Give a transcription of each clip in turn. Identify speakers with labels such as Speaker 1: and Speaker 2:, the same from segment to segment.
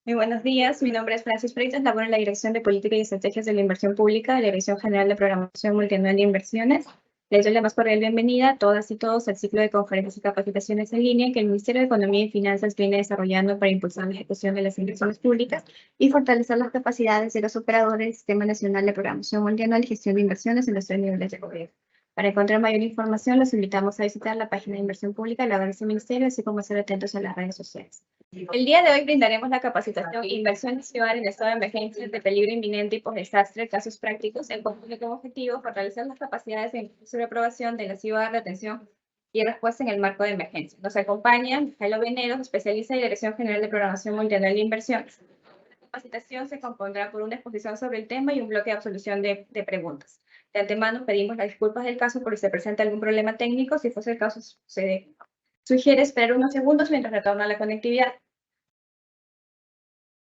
Speaker 1: Muy buenos días, mi nombre es Francis Freitas, laboro en la Dirección de Política y Estrategias de la Inversión Pública de la Dirección General de Programación Multianual de Inversiones. Les doy la más cordial bienvenida a todas y todos al ciclo de conferencias y capacitaciones en línea que el Ministerio de Economía y Finanzas viene desarrollando para impulsar la ejecución de las inversiones públicas y fortalecer las capacidades de los operadores del Sistema Nacional de Programación Multianual y Gestión de Inversiones en los tres niveles de gobierno. Para encontrar mayor información, los invitamos a visitar la página de Inversión Pública de la del Ministerio, así como a estar atentos a las redes sociales. El día de hoy brindaremos la capacitación Inversión ciudadana en estado de emergencia de peligro inminente y post-desastre, casos prácticos, en conjunto con objetivo fortalecer las capacidades de aprobación de la ciudad de atención y respuesta en el marco de emergencia. Nos acompaña Jailo Veneros, especialista en la Dirección General de Programación Multianual de Inversiones. La capacitación se compondrá por una exposición sobre el tema y un bloque de absolución de preguntas. De antemano pedimos las disculpas del caso por si se presenta algún problema técnico. Si fuese el caso, se sugiere esperar unos segundos mientras retorna la conectividad.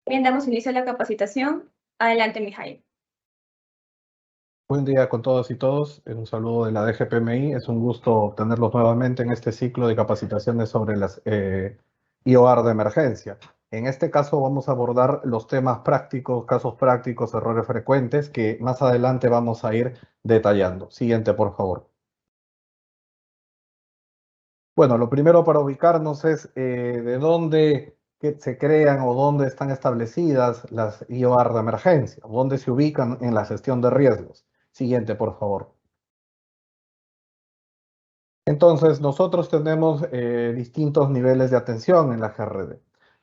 Speaker 1: Bien, damos inicio a la capacitación. Adelante, Mijail.
Speaker 2: Buen día con todas y todos. Un saludo de la DGPMI. Es un gusto tenerlos nuevamente en este ciclo de capacitaciones sobre las IOR de emergencia. En este caso vamos a abordar los temas prácticos, casos prácticos, errores frecuentes que más adelante vamos a ir detallando. Siguiente, por favor. Bueno, lo primero para ubicarnos es de dónde se crean o dónde están establecidas las IOR de emergencia, dónde se ubican en la gestión de riesgos. Siguiente, por favor. Entonces, nosotros tenemos distintos niveles de atención en la GRD.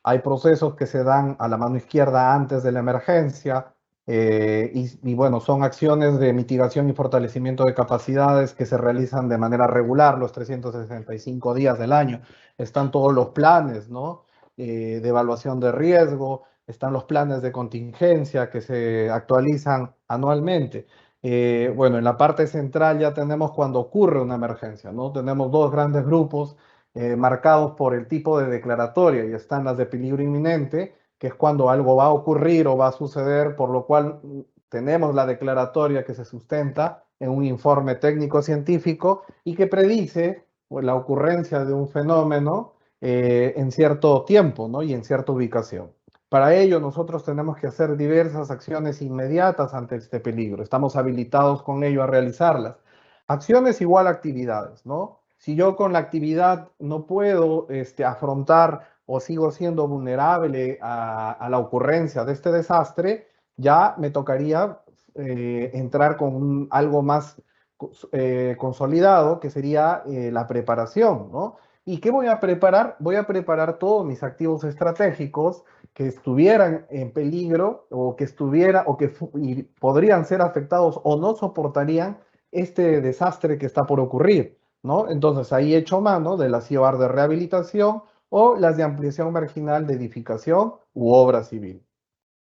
Speaker 2: Hay procesos que se dan a la mano izquierda antes de la emergencia y bueno, son acciones de mitigación y fortalecimiento de capacidades que se realizan de manera regular los 365 días del año. Están todos los planes, ¿no? De evaluación de riesgo, están los planes de contingencia que se actualizan anualmente. Bueno, en la parte central ya tenemos cuando ocurre una emergencia, ¿no? Tenemos dos grandes grupos marcados por el tipo de declaratoria y están las de peligro inminente, que es cuando algo va a ocurrir o va a suceder, por lo cual tenemos la declaratoria que se sustenta en un informe técnico-científico y que predice pues, la ocurrencia de un fenómeno en cierto tiempo, ¿no? Y en cierta ubicación. Para ello, nosotros tenemos que hacer diversas acciones inmediatas ante este peligro. Estamos habilitados con ello a realizarlas. Acciones igual a actividades, ¿no? Si yo con la actividad no puedo afrontar o sigo siendo vulnerable a la ocurrencia de este desastre, ya me tocaría entrar con algo más consolidado, que sería la preparación, ¿no? ¿Y qué voy a preparar? Voy a preparar todos mis activos estratégicos que estuvieran en peligro o que y podrían ser afectados o no soportarían este desastre que está por ocurrir, ¿no? Entonces ahí echo mano de las IOR de rehabilitación o las de ampliación marginal de edificación u obra civil.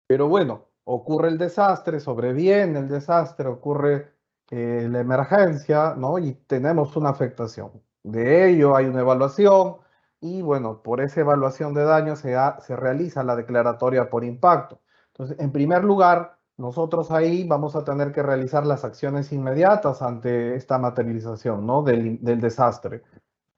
Speaker 2: Pero bueno, ocurre el desastre, sobreviene el desastre, ocurre la emergencia, ¿no? Y tenemos una afectación. De ello hay una evaluación y bueno, por esa evaluación de daño se realiza la declaratoria por impacto. Entonces, en primer lugar, nosotros ahí vamos a tener que realizar las acciones inmediatas ante esta materialización, ¿no? Del desastre.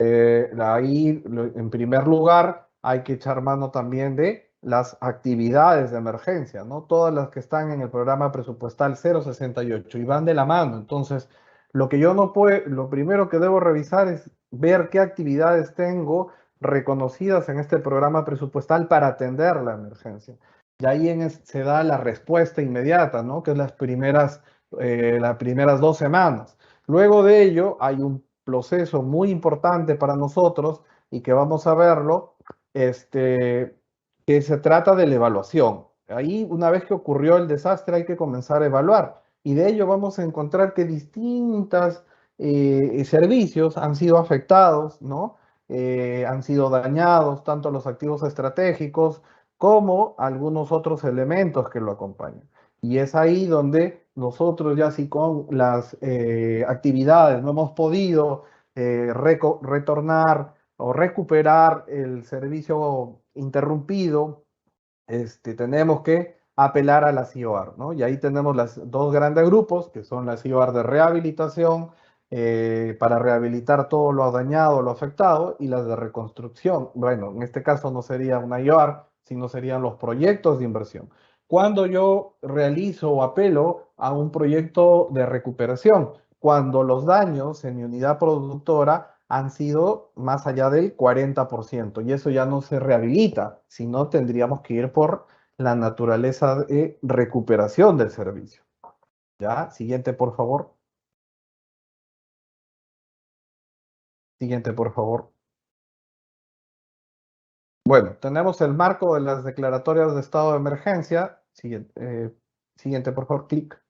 Speaker 2: Ahí, en primer lugar, hay que echar mano también de las actividades de emergencia, ¿no? Todas las que están en el programa presupuestal 068 y van de la mano. Entonces, lo que yo no puedo, lo primero que debo revisar es ver qué actividades tengo reconocidas en este programa presupuestal para atender la emergencia. Y ahí se da la respuesta inmediata, ¿no? Que es las primeras 2 semanas. Luego de ello, hay un proceso muy importante para nosotros y que vamos a verlo, que se trata de la evaluación. Ahí, una vez que ocurrió el desastre, hay que comenzar a evaluar. Y de ello vamos a encontrar que distintos servicios han sido afectados, ¿no? Han sido dañados, tanto los activos estratégicos como algunos otros elementos que lo acompañan. Y es ahí donde nosotros ya si con las actividades no hemos podido retornar o recuperar el servicio interrumpido, tenemos que apelar a las IOR, ¿no? Y ahí tenemos los dos grandes grupos, que son las IOR de rehabilitación, para rehabilitar todo lo dañado, lo afectado, y las de reconstrucción. Bueno, en este caso no sería una IOR, sino serían los proyectos de inversión. Cuando yo realizo o apelo a un proyecto de recuperación, cuando los daños en mi unidad productora han sido más allá del 40%, y eso ya no se rehabilita, sino tendríamos que ir por la naturaleza de recuperación del servicio. ¿Ya? Siguiente, por favor. Siguiente, por favor. Bueno, tenemos el marco de las declaratorias de estado de emergencia. Siguiente, por favor, clic.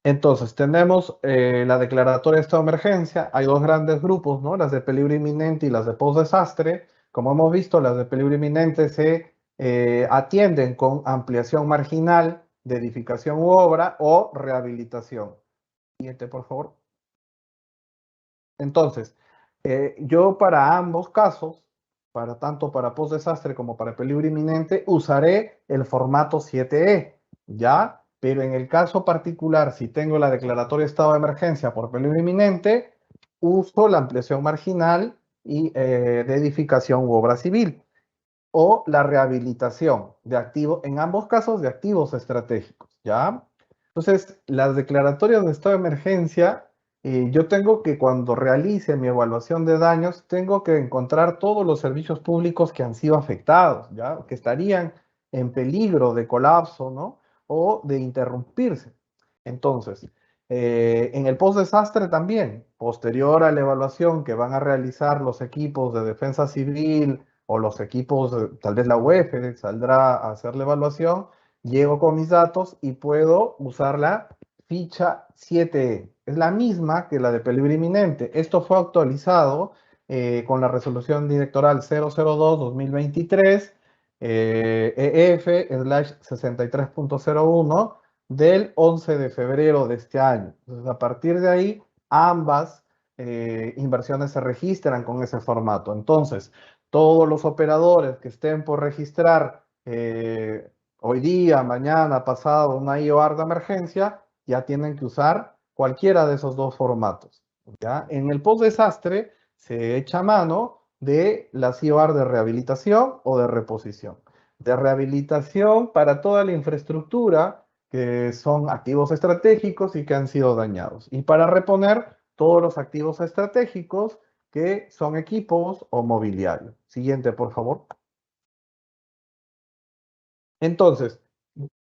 Speaker 2: Entonces, tenemos la declaratoria de estado de emergencia. Hay dos grandes grupos, ¿no? Las de peligro inminente y las de post-desastre. Como hemos visto, las de peligro inminente se atienden con ampliación marginal de edificación u obra o rehabilitación. Siguiente, por favor. Entonces, yo para ambos casos, tanto para post-desastre como para peligro inminente, usaré el formato 7E, ¿ya? Pero en el caso particular, si tengo la declaratoria de estado de emergencia por peligro inminente, uso la ampliación marginal y, de edificación u obra civil, o la rehabilitación de activos, en ambos casos de activos estratégicos, ¿ya? Entonces, las declaratorias de estado de emergencia, yo tengo que cuando realice mi evaluación de daños, tengo que encontrar todos los servicios públicos que han sido afectados, ¿ya? Que estarían en peligro de colapso, ¿no? O de interrumpirse. Entonces, en el post-desastre también, posterior a la evaluación que van a realizar los equipos de defensa civil, o los equipos, tal vez la UEF saldrá a hacer la evaluación, llego con mis datos y puedo usar la ficha 7E. Es la misma que la de peligro inminente. Esto fue actualizado con la resolución directoral 002-2023 EF/63.01 del 11 de febrero de este año. Entonces, a partir de ahí, ambas inversiones se registran con ese formato. Entonces, todos los operadores que estén por registrar hoy día, mañana, pasado, una IOR de emergencia, ya tienen que usar cualquiera de esos dos formatos, ¿ya? En el post-desastre se echa mano de las IOR de rehabilitación o de reposición. De rehabilitación para toda la infraestructura que son activos estratégicos y que han sido dañados. Y para reponer todos los activos estratégicos que son equipos o mobiliario. Siguiente, por favor. Entonces,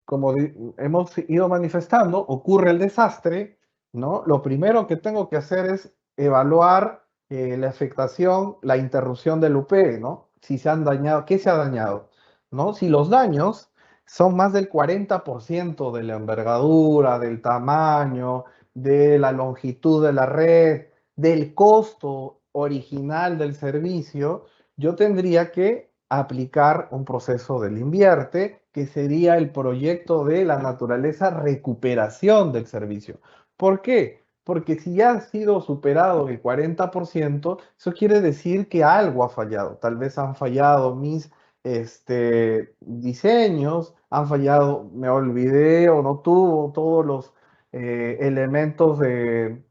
Speaker 2: como hemos ido manifestando, ocurre el desastre, ¿no? Lo primero que tengo que hacer es evaluar la afectación, la interrupción del UP, ¿no? Si se han dañado, ¿qué se ha dañado? ¿No? Si los daños son más del 40% de la envergadura, del tamaño, de la longitud de la red, del costo original del servicio, yo tendría que aplicar un proceso del invierte, que sería el proyecto de la naturaleza recuperación del servicio. ¿Por qué? Porque si ya ha sido superado el 40%, eso quiere decir que algo ha fallado. Tal vez han fallado mis diseños, han fallado, me olvidé o no tuvo todos los elementos de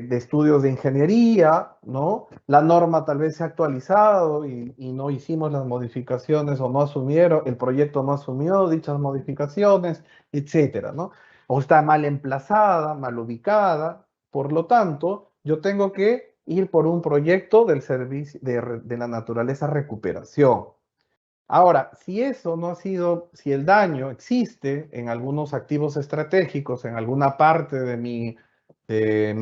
Speaker 2: estudios de ingeniería, ¿no? La norma tal vez se ha actualizado y no hicimos las modificaciones o no asumieron, el proyecto no asumió dichas modificaciones, etcétera, ¿no? O está mal emplazada, mal ubicada. Por lo tanto, yo tengo que ir por un proyecto del servicio de la naturaleza recuperación. Ahora, si eso no ha sido, si el daño existe en algunos activos estratégicos, en alguna parte de mi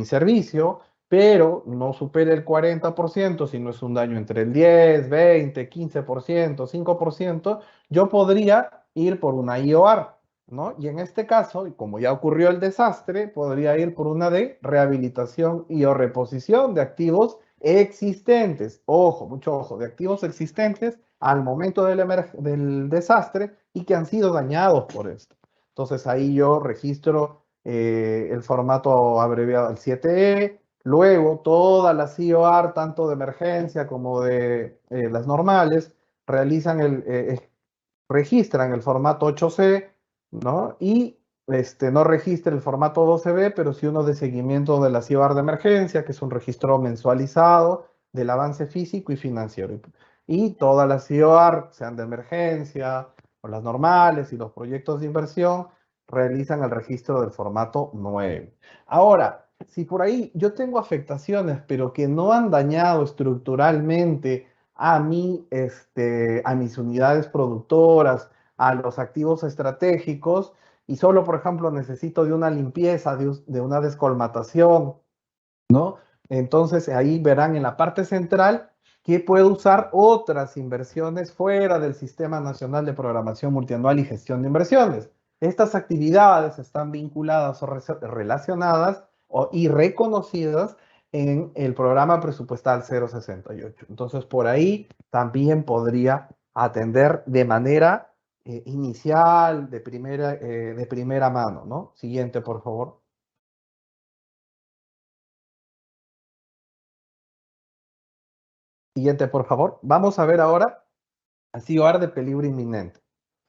Speaker 2: servicio, pero no supera el 40%, sino es un daño entre el 10, 20, 15%, 5%, yo podría ir por una IOR, ¿no? Y en este caso, y como ya ocurrió el desastre, podría ir por una de rehabilitación y o reposición de activos existentes. Ojo, mucho ojo, de activos existentes al momento del desastre y que han sido dañados por esto. Entonces ahí yo registro el formato abreviado, el 7E, luego todas las IOR, tanto de emergencia como de las normales, registran el formato 8C, ¿no? Y no registra el formato 12B, pero sí uno de seguimiento de las IOR de emergencia, que es un registro mensualizado del avance físico y financiero. Y todas las IOR, sean de emergencia o las normales y los proyectos de inversión, realizan el registro del formato 9. Ahora, si por ahí yo tengo afectaciones, pero que no han dañado estructuralmente a mis unidades productoras, a los activos estratégicos, y solo, por ejemplo, necesito de una limpieza, de una descolmatación, ¿no? Entonces ahí verán en la parte central que puedo usar otras inversiones fuera del Sistema Nacional de Programación Multianual y Gestión de Inversiones. Estas actividades están vinculadas o relacionadas y reconocidas en el programa presupuestal 068. Entonces, por ahí también podría atender de manera inicial, de primera mano, ¿no? Siguiente, por favor. Siguiente, por favor. Vamos a ver ahora a CIOR de peligro inminente.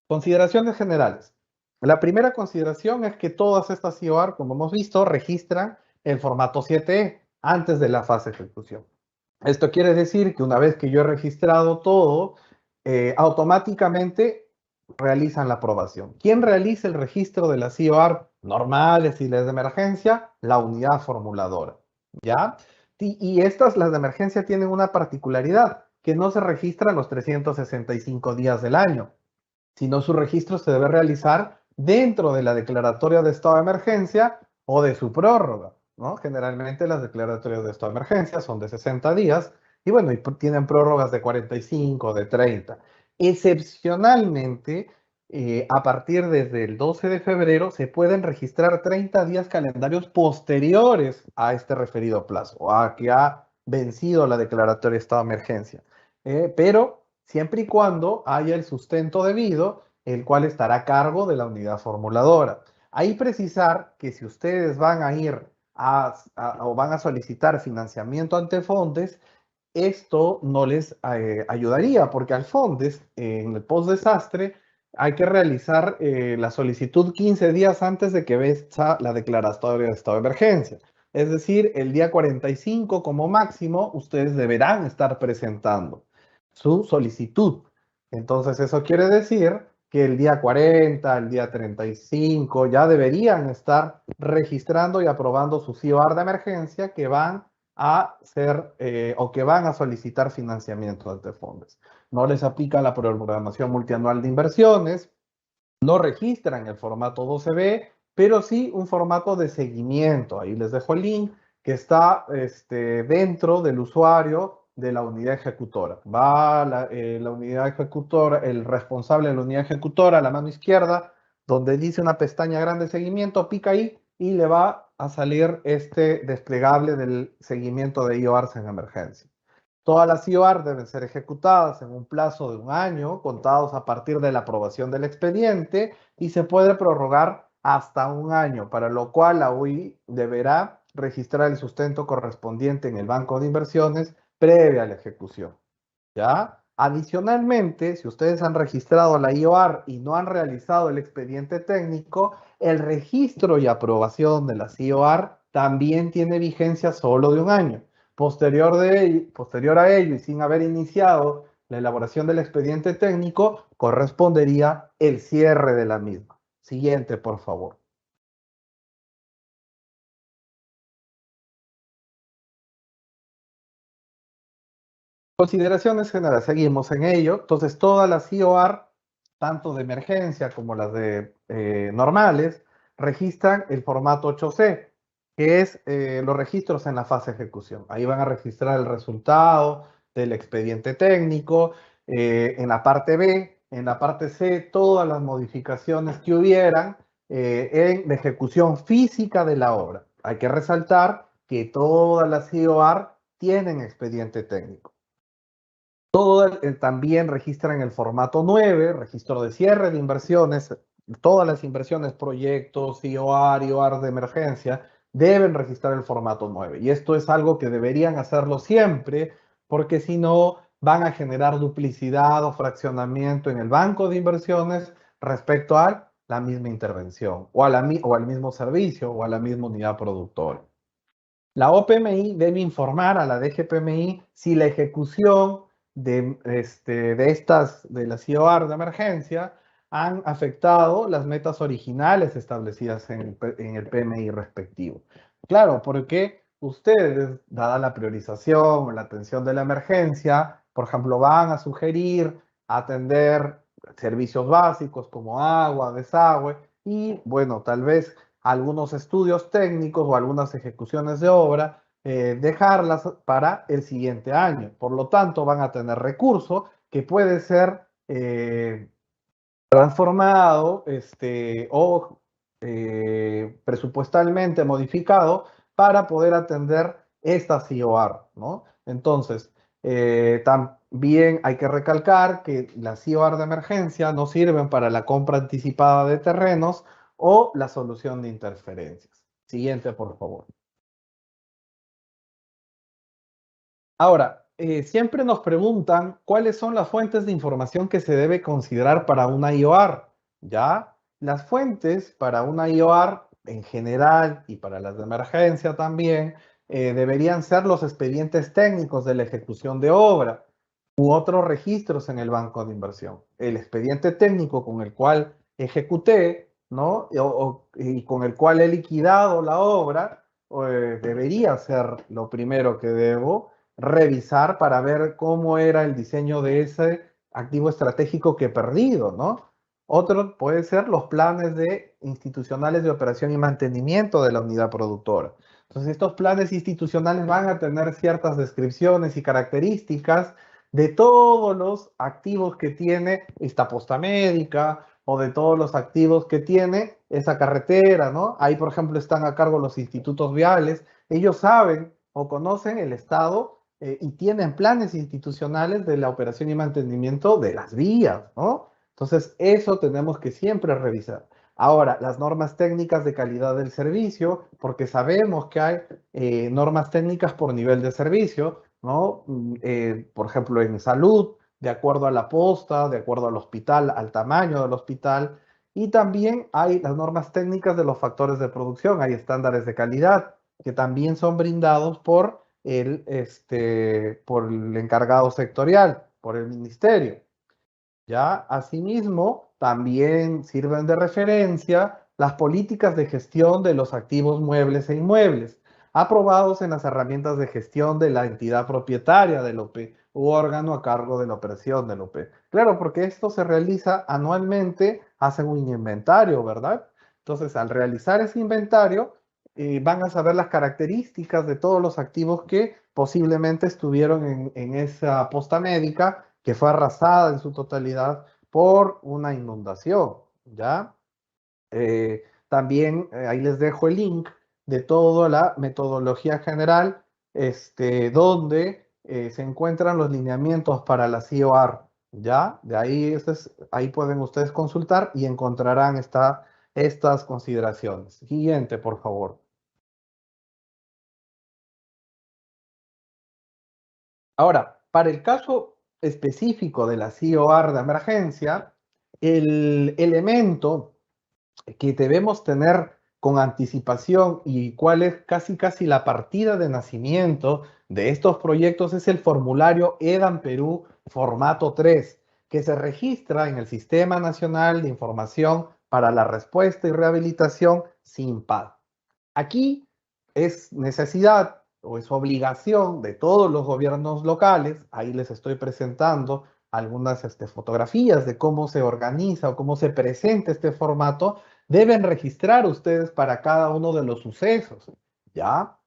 Speaker 2: Consideraciones generales. La primera consideración es que todas estas CIOR, como hemos visto, registran el formato 7E antes de la fase de ejecución. Esto quiere decir que una vez que yo he registrado todo, automáticamente realizan la aprobación. ¿Quién realiza el registro de las CIOR normales y las de emergencia? La unidad formuladora. ¿Ya? Y estas, las de emergencia, tienen una particularidad, que no se registran los 365 días del año, sino su registro se debe realizar dentro de la declaratoria de estado de emergencia o de su prórroga, ¿no? Generalmente las declaratorias de estado de emergencia son de 60 días y bueno, y tienen prórrogas de 45, de 30. Excepcionalmente, a partir desde el 12 de febrero se pueden registrar 30 días calendarios posteriores a este referido plazo, o a que ha vencido la declaratoria de estado de emergencia. Pero siempre y cuando haya el sustento debido, el cual estará a cargo de la unidad formuladora. Ahí precisar que si ustedes van a ir o van a solicitar financiamiento ante Fondes, esto no les ayudaría, porque al Fondes, en el post-desastre, hay que realizar la solicitud 15 días antes de que venza la declaratoria de estado de emergencia. Es decir, el día 45 como máximo, ustedes deberán estar presentando su solicitud. Entonces, eso quiere decir que el día 40, el día 35, ya deberían estar registrando y aprobando su CIOR de emergencia que van a ser o que van a solicitar financiamiento ante Fondes. No les aplica la programación multianual de inversiones, no registran el formato 12B, pero sí un formato de seguimiento. Ahí les dejo el link que está dentro del usuario de la unidad ejecutora. Va la unidad ejecutora, el responsable de la unidad ejecutora a la mano izquierda, donde dice una pestaña grande de seguimiento, pica ahí y le va a salir este desplegable del seguimiento de IORs en emergencia. Todas las IOR deben ser ejecutadas en un plazo de un año, contados a partir de la aprobación del expediente, y se puede prorrogar hasta un año, para lo cual la UI deberá registrar el sustento correspondiente en el banco de inversiones previa a la ejecución. ¿Ya? Adicionalmente, si ustedes han registrado la IOR y no han realizado el expediente técnico, el registro y aprobación de las IOR también tiene vigencia solo de un año. Posterior a ello y sin haber iniciado la elaboración del expediente técnico, correspondería el cierre de la misma. Siguiente, por favor. Consideraciones generales, seguimos en ello. Entonces, todas las IOR, tanto de emergencia como las de normales, registran el formato 8C, que es los registros en la fase de ejecución. Ahí van a registrar el resultado del expediente técnico, en la parte B, en la parte C, todas las modificaciones que hubieran en la ejecución física de la obra. Hay que resaltar que todas las IOR tienen expediente técnico. También registran el formato 9, registro de cierre de inversiones. Todas las inversiones, proyectos, IOR de emergencia, deben registrar el formato 9. Y esto es algo que deberían hacerlo siempre, porque si no, van a generar duplicidad o fraccionamiento en el banco de inversiones respecto a la misma intervención, o al mismo servicio, o a la misma unidad productora. La OPMI debe informar a la DGPMI si la ejecución de la CIOAR de emergencia han afectado las metas originales establecidas en el PMI respectivo. Claro, porque ustedes, dada la priorización o la atención de la emergencia, por ejemplo, van a sugerir atender servicios básicos como agua, desagüe y, bueno, tal vez algunos estudios técnicos o algunas ejecuciones de obra, dejarlas para el siguiente año. Por lo tanto, van a tener recurso que puede ser transformado o presupuestalmente modificado para poder atender esta CIOAR, ¿no? Entonces, también hay que recalcar que las CIOAR de emergencia no sirven para la compra anticipada de terrenos o la solución de interferencias. Siguiente, por favor. Ahora, siempre nos preguntan cuáles son las fuentes de información que se debe considerar para una IOR. ¿Ya? Las fuentes para una IOR en general y para las de emergencia también deberían ser los expedientes técnicos de la ejecución de obra u otros registros en el banco de inversión. El expediente técnico con el cual ejecuté, ¿no? Y con el cual he liquidado la obra, debería ser lo primero que debo revisar para ver cómo era el diseño de ese activo estratégico que he perdido, ¿no? Otro puede ser los planes institucionales de operación y mantenimiento de la unidad productora. Entonces, estos planes institucionales van a tener ciertas descripciones y características de todos los activos que tiene esta posta médica o de todos los activos que tiene esa carretera, ¿no? Ahí, por ejemplo, están a cargo los institutos viales. Ellos saben o conocen el estado y tienen planes institucionales de la operación y mantenimiento de las vías, ¿no? Entonces, eso tenemos que siempre revisar. Ahora, las normas técnicas de calidad del servicio, porque sabemos que hay normas técnicas por nivel de servicio, ¿no? Por ejemplo, en salud, de acuerdo a la posta, de acuerdo al hospital, al tamaño del hospital, y también hay las normas técnicas de los factores de producción, hay estándares de calidad que también son brindados por por el encargado sectorial, por el ministerio. ¿Ya? Asimismo, también sirven de referencia las políticas de gestión de los activos muebles e inmuebles, aprobados en las herramientas de gestión de la entidad propietaria del OP u órgano a cargo de la operación del OP. Claro, porque esto se realiza anualmente, hacen un inventario, ¿verdad? Entonces, al realizar ese inventario, van a saber las características de todos los activos que posiblemente estuvieron en esa posta médica que fue arrasada en su totalidad por una inundación, ¿ya? También ahí les dejo el link de toda la metodología general, donde se encuentran los lineamientos para la CIOR, ¿ya? De ahí, ahí pueden ustedes consultar y encontrarán estas consideraciones. Siguiente, por favor. Ahora, para el caso específico de la CIOR de emergencia, el elemento que debemos tener con anticipación y cuál es casi la partida de nacimiento de estos proyectos es el formulario EDAN Perú formato 3, que se registra en el Sistema Nacional de Información para la Respuesta y Rehabilitación SINPAD. Aquí es necesidad o es obligación de todos los gobiernos locales, ahí les estoy presentando algunas fotografías de cómo se organiza o cómo se presenta este formato, deben registrar ustedes para cada uno de los sucesos, ¿ya?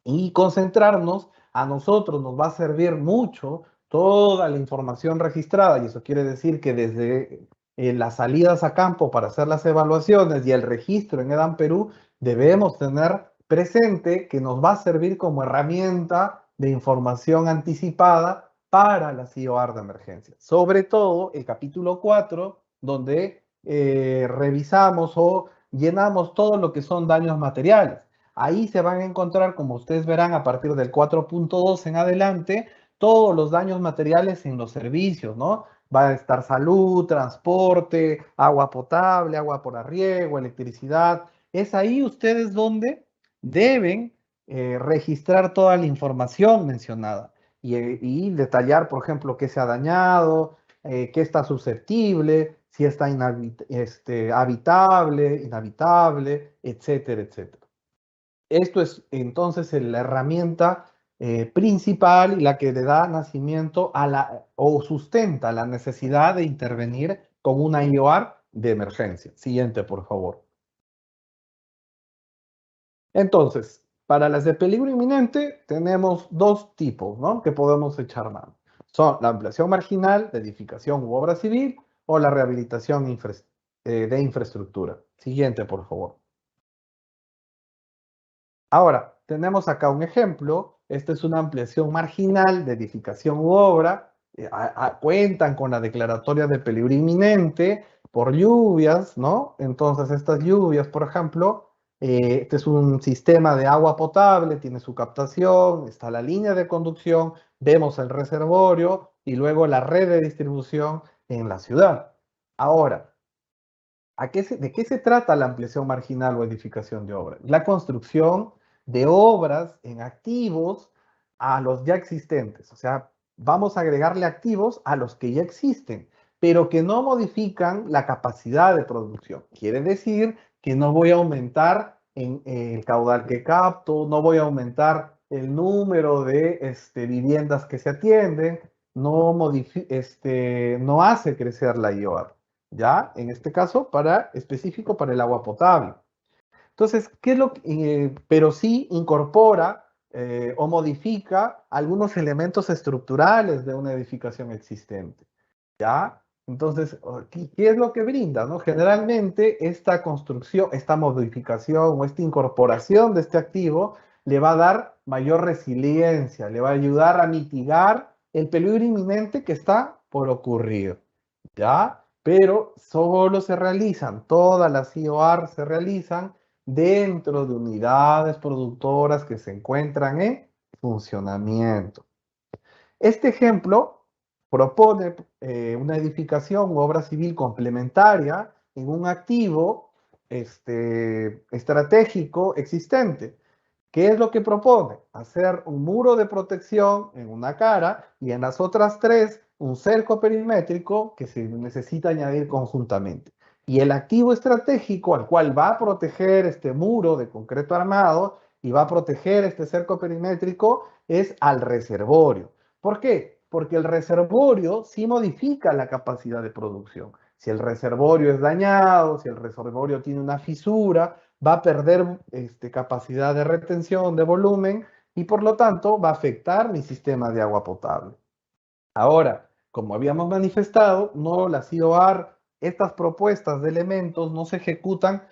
Speaker 2: Y concentrarnos, a nosotros nos va a servir mucho toda la información registrada, y eso quiere decir que desde las salidas a campo para hacer las evaluaciones y el registro en EDAN Perú, debemos tener presente que nos va a servir como herramienta de información anticipada para la CIOR de emergencia. Sobre todo el capítulo 4, donde revisamos o llenamos todo lo que son daños materiales. Ahí se van a encontrar, como ustedes verán, a partir del 4.2 en adelante, todos los daños materiales en los servicios, ¿no? Va a estar salud, transporte, agua potable, agua por arriego, electricidad. Es ahí ustedes donde deben registrar toda la información mencionada. y detallar, por ejemplo, qué se ha dañado, qué está susceptible, si está habitable, inhabitable, etcétera, etcétera. Esto es entonces la herramienta principal y la que le da nacimiento o sustenta la necesidad de intervenir con una IOR de emergencia. Siguiente, por favor. Entonces, para las de peligro inminente tenemos dos tipos, ¿no?, que podemos echar mano. Son la ampliación marginal de edificación u obra civil o la rehabilitación de infraestructura. Siguiente, por favor. Ahora, tenemos acá un ejemplo. Esta es una ampliación marginal de edificación u obra. Cuentan con la declaratoria de peligro inminente por lluvias, ¿no? Entonces, estas lluvias, por ejemplo, este es un sistema de agua potable, tiene su captación, está la línea de conducción, vemos el reservorio y luego la red de distribución en la ciudad. Ahora, ¿de qué se trata la ampliación marginal o edificación de obra? La construcción de obras en activos a los ya existentes. O sea, vamos a agregarle activos a los que ya existen, pero que no modifican la capacidad de producción. Quiere decir que no voy a aumentar el caudal que capto, no voy a aumentar el número de viviendas que se atienden, no hace crecer la IOR. ¿Ya? En este caso, específico para el agua potable. Entonces, ¿qué es lo que, pero sí incorpora o modifica algunos elementos estructurales de una edificación existente, ¿ya? Entonces, ¿qué es lo que brinda, no? Generalmente, esta construcción, esta modificación o esta incorporación de este activo le va a dar mayor resiliencia, le va a ayudar a mitigar el peligro inminente que está por ocurrir, ¿ya? Pero solo se realizan, todas las IOR se realizan dentro de unidades productoras que se encuentran en funcionamiento. Este ejemplo propone una edificación u obra civil complementaria en un activo estratégico existente. ¿Qué es lo que propone? Hacer un muro de protección en una cara y en las otras tres un cerco perimétrico que se necesita añadir conjuntamente. Y el activo estratégico al cual va a proteger este muro de concreto armado y va a proteger este cerco perimétrico es al reservorio. ¿Por qué? Porque el reservorio sí modifica la capacidad de producción. Si el reservorio es dañado, si el reservorio tiene una fisura, va a perder capacidad de retención, de volumen, y por lo tanto va a afectar mi sistema de agua potable. Ahora, como habíamos manifestado, no las IOR, estas propuestas de elementos no se ejecutan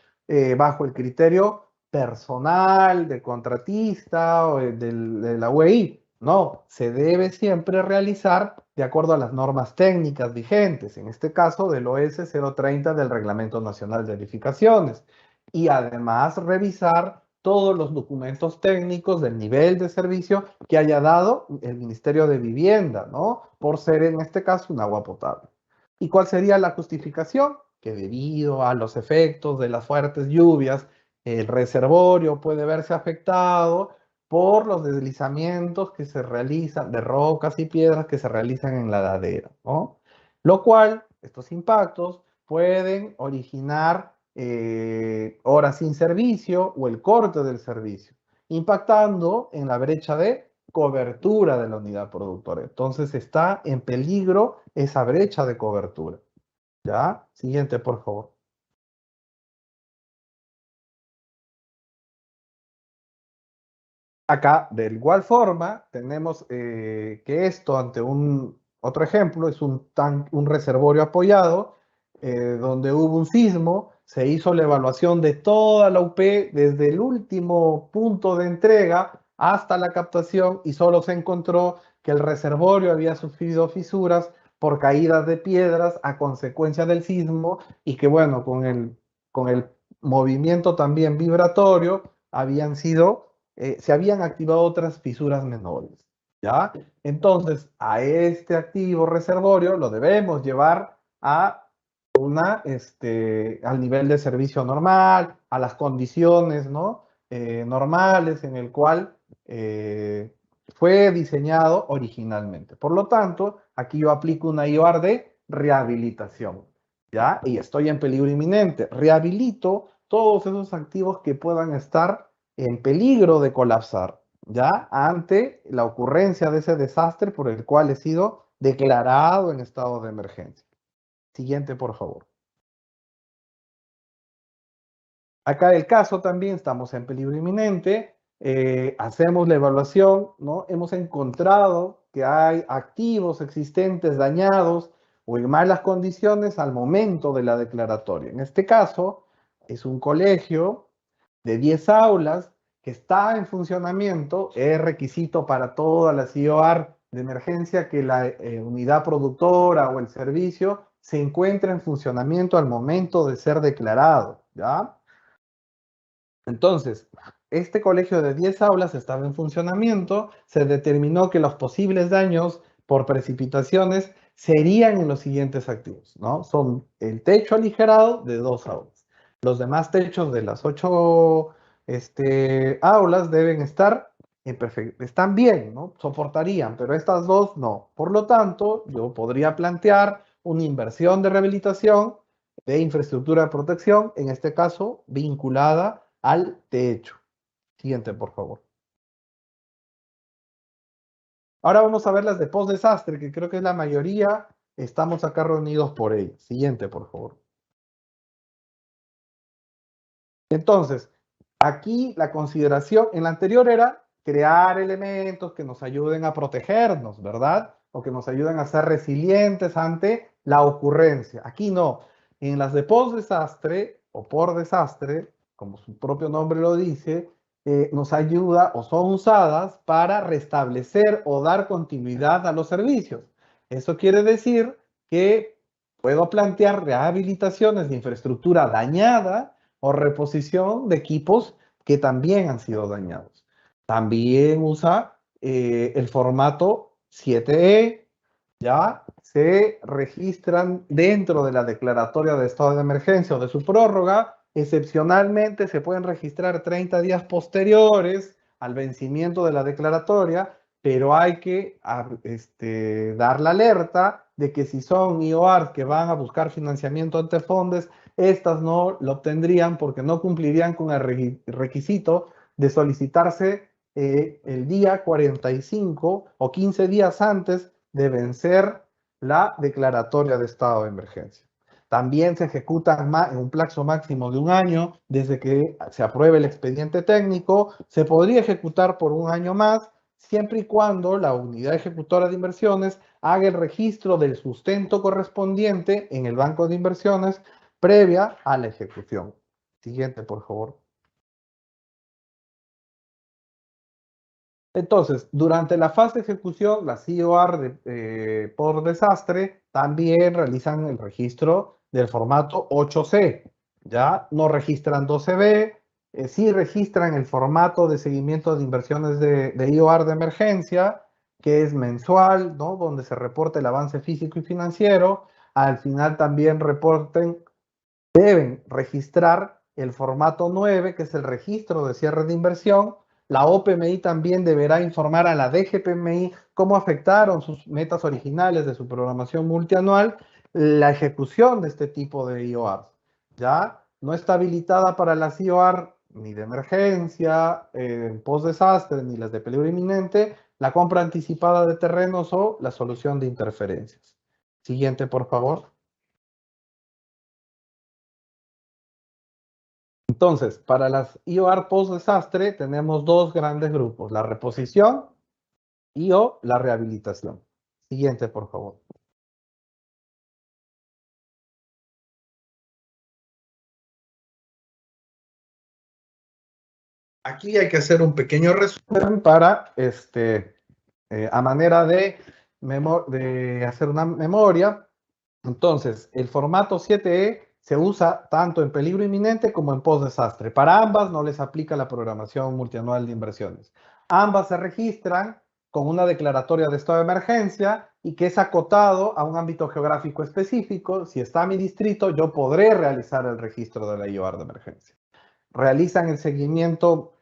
Speaker 2: bajo el criterio personal, del contratista o de la UEI. No, se debe siempre realizar de acuerdo a las normas técnicas vigentes, en este caso del OS 030 del Reglamento Nacional de Edificaciones. Y además revisar todos los documentos técnicos del nivel de servicio que haya dado el Ministerio de Vivienda, ¿no? Por ser en este caso un agua potable. ¿Y cuál sería la justificación? Que debido a los efectos de las fuertes lluvias, el reservorio puede verse afectado por los deslizamientos que se realizan de rocas y piedras que se realizan en la ladera, ¿no? Lo cual, estos impactos pueden originar horas sin servicio o el corte del servicio, impactando en la brecha de cobertura de la unidad productora. Entonces está en peligro esa brecha de cobertura. ¿Ya? Siguiente, por favor. Acá, de igual forma, tenemos que esto ante otro ejemplo, es un reservorio apoyado, donde hubo un sismo, se hizo la evaluación de toda la UP desde el último punto de entrega hasta la captación y solo se encontró que el reservorio había sufrido fisuras por caídas de piedras a consecuencia del sismo y que, bueno, con el movimiento también vibratorio se habían activado otras fisuras menores, ¿ya? Entonces, a este activo reservorio lo debemos llevar al nivel de servicio normal, a las condiciones, ¿no? Normales en el cual fue diseñado originalmente. Por lo tanto, aquí yo aplico una IOR de rehabilitación, ¿ya? Y estoy en peligro inminente. Rehabilito todos esos activos que puedan estar en peligro de colapsar, ¿ya? Ante la ocurrencia de ese desastre por el cual he sido declarado en estado de emergencia. Siguiente, por favor. Acá el caso también, estamos en peligro inminente, hacemos la evaluación, ¿no? Hemos encontrado que hay activos existentes dañados o en malas condiciones al momento de la declaratoria. En este caso, es un colegio de 10 aulas que está en funcionamiento. Es requisito para todas las IOR de emergencia que la unidad productora o el servicio se encuentre en funcionamiento al momento de ser declarado, ¿ya? Entonces, este colegio de 10 aulas estaba en funcionamiento, se determinó que los posibles daños por precipitaciones serían en los siguientes activos, ¿no? Son el techo aligerado de 2 aulas. Los demás techos de las 8 aulas deben estar están bien, ¿no? Soportarían, pero estas dos no. Por lo tanto, yo podría plantear una inversión de rehabilitación de infraestructura de protección, en este caso vinculada al techo. Siguiente, por favor. Ahora vamos a ver las de post-desastre, que creo que es la mayoría. Estamos acá reunidos por ellas. Siguiente, por favor. Entonces, aquí la consideración, en la anterior era crear elementos que nos ayuden a protegernos, ¿verdad? O que nos ayuden a ser resilientes ante la ocurrencia. Aquí no. En las de post-desastre o por desastre, como su propio nombre lo dice, nos ayuda o son usadas para restablecer o dar continuidad a los servicios. Eso quiere decir que puedo plantear rehabilitaciones de infraestructura dañada o reposición de equipos que también han sido dañados. También usa el formato 7E, ya se registran dentro de la declaratoria de estado de emergencia o de su prórroga. Excepcionalmente se pueden registrar 30 días posteriores al vencimiento de la declaratoria, pero hay que dar la alerta de que si son IOARs que van a buscar financiamiento ante fondos, estas no lo obtendrían porque no cumplirían con el requisito de solicitarse el día 45 o 15 días antes de vencer la declaratoria de estado de emergencia. También se ejecutan en un plazo máximo de un año desde que se apruebe el expediente técnico. Se podría ejecutar por un año más, siempre y cuando la unidad ejecutora de inversiones haga el registro del sustento correspondiente en el banco de inversiones previa a la ejecución. Siguiente, por favor. Entonces, durante la fase de ejecución, las IOR por desastre también realizan el registro del formato 8C. Ya no registran 12B, sí registran el formato de seguimiento de inversiones de IOR de emergencia, que es mensual, ¿no? Donde se reporta el avance físico y financiero. Al final también deben registrar el formato 9, que es el registro de cierre de inversión. La OPMI también deberá informar a la DGPMI cómo afectaron sus metas originales de su programación multianual la ejecución de este tipo de IOR. Ya no está habilitada para las IOR ni de emergencia, post-desastre, ni las de peligro inminente, la compra anticipada de terrenos o la solución de interferencias. Siguiente, por favor. Entonces, para las IOR post-desastre tenemos dos grandes grupos, la reposición y o la rehabilitación. Siguiente, por favor. Aquí hay que hacer un pequeño resumen para, a manera de hacer una memoria. Entonces, el formato 7E se usa tanto en peligro inminente como en post-desastre. Para ambas no les aplica la programación multianual de inversiones. Ambas se registran con una declaratoria de estado de emergencia y que es acotado a un ámbito geográfico específico. Si está mi distrito, yo podré realizar el registro de la IOR de emergencia. Realizan el seguimiento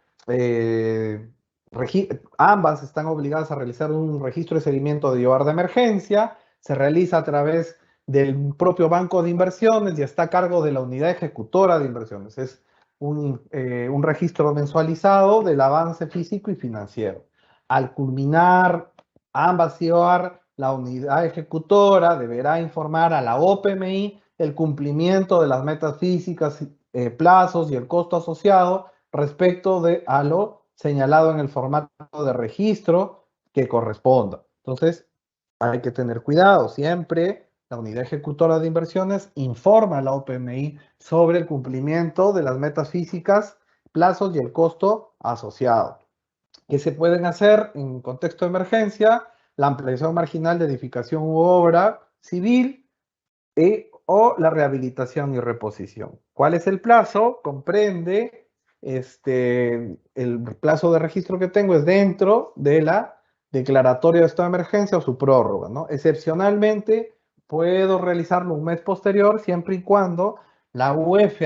Speaker 2: ambas están obligadas a realizar un registro de seguimiento de IOAR de emergencia, se realiza a través del propio banco de inversiones y está a cargo de la unidad ejecutora de inversiones. Es un registro mensualizado del avance físico y financiero. Al culminar ambas IOAR, la unidad ejecutora deberá informar a la OPMI el cumplimiento de las metas físicas, plazos y el costo asociado respecto a lo señalado en el formato de registro que corresponda. Entonces, hay que tener cuidado. Siempre la unidad ejecutora de inversiones informa a la OPMI sobre el cumplimiento de las metas físicas, plazos y el costo asociado. ¿Qué se pueden hacer en contexto de emergencia? La ampliación marginal de edificación u obra civil o la rehabilitación y reposición. ¿Cuál es el plazo? Comprende, el plazo de registro que tengo es dentro de la declaratoria de estado de emergencia o su prórroga, ¿no? Excepcionalmente, puedo realizarlo un mes posterior siempre y cuando la UF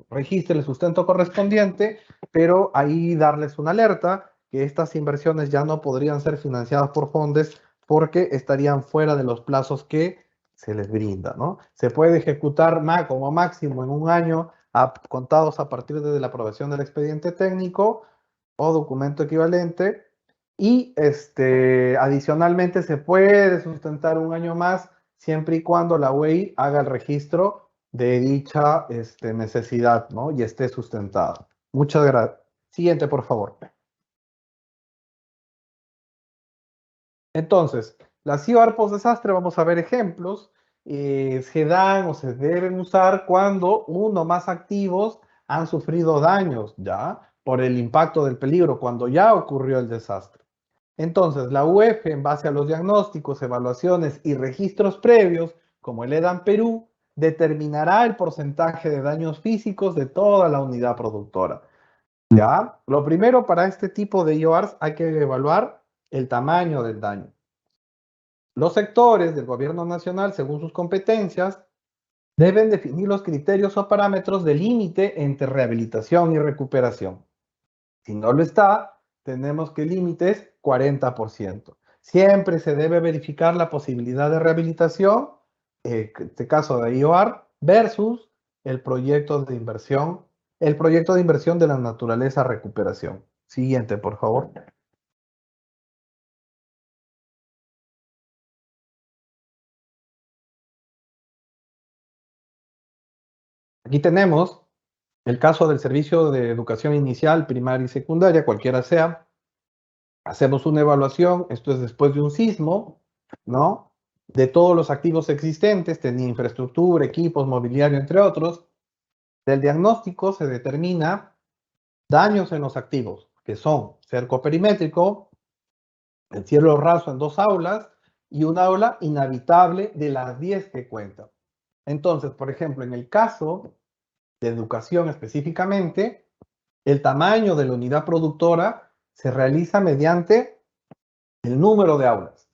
Speaker 2: registre el sustento correspondiente, pero ahí darles una alerta que estas inversiones ya no podrían ser financiadas por fondos porque estarían fuera de los plazos que se les brinda, ¿no? Se puede ejecutar como máximo en un año contados a partir de la aprobación del expediente técnico o documento equivalente y adicionalmente se puede sustentar un año más siempre y cuando la UEI haga el registro de dicha necesidad, ¿no? Y esté sustentada. Muchas gracias. Siguiente, por favor. Entonces, las IOAR post-desastre, vamos a ver ejemplos, se dan o se deben usar cuando uno o más activos han sufrido daños, ¿ya? Por el impacto del peligro, cuando ya ocurrió el desastre. Entonces, la UF, en base a los diagnósticos, evaluaciones y registros previos, como el EDAN Perú, determinará el porcentaje de daños físicos de toda la unidad productora. ¿Ya? Lo primero, para este tipo de IOARs hay que evaluar el tamaño del daño. Los sectores del gobierno nacional, según sus competencias, deben definir los criterios o parámetros de límite entre rehabilitación y recuperación. Si no lo está, tenemos que el límite es 40%. Siempre se debe verificar la posibilidad de rehabilitación, en este caso de IOAR, versus el proyecto de inversión de la naturaleza recuperación. Siguiente, por favor. Aquí tenemos el caso del servicio de educación inicial, primaria y secundaria, cualquiera sea. Hacemos una evaluación, esto es después de un sismo, ¿no? De todos los activos existentes, tenía infraestructura, equipos, mobiliario, entre otros. Del diagnóstico se determina daños en los activos, que son cerco perimétrico, el cielo raso en 2 aulas y un aula inhabitable de las 10 que cuentan. Entonces, por ejemplo, en el caso de educación específicamente, el tamaño de la unidad productora se realiza mediante el número de aulas.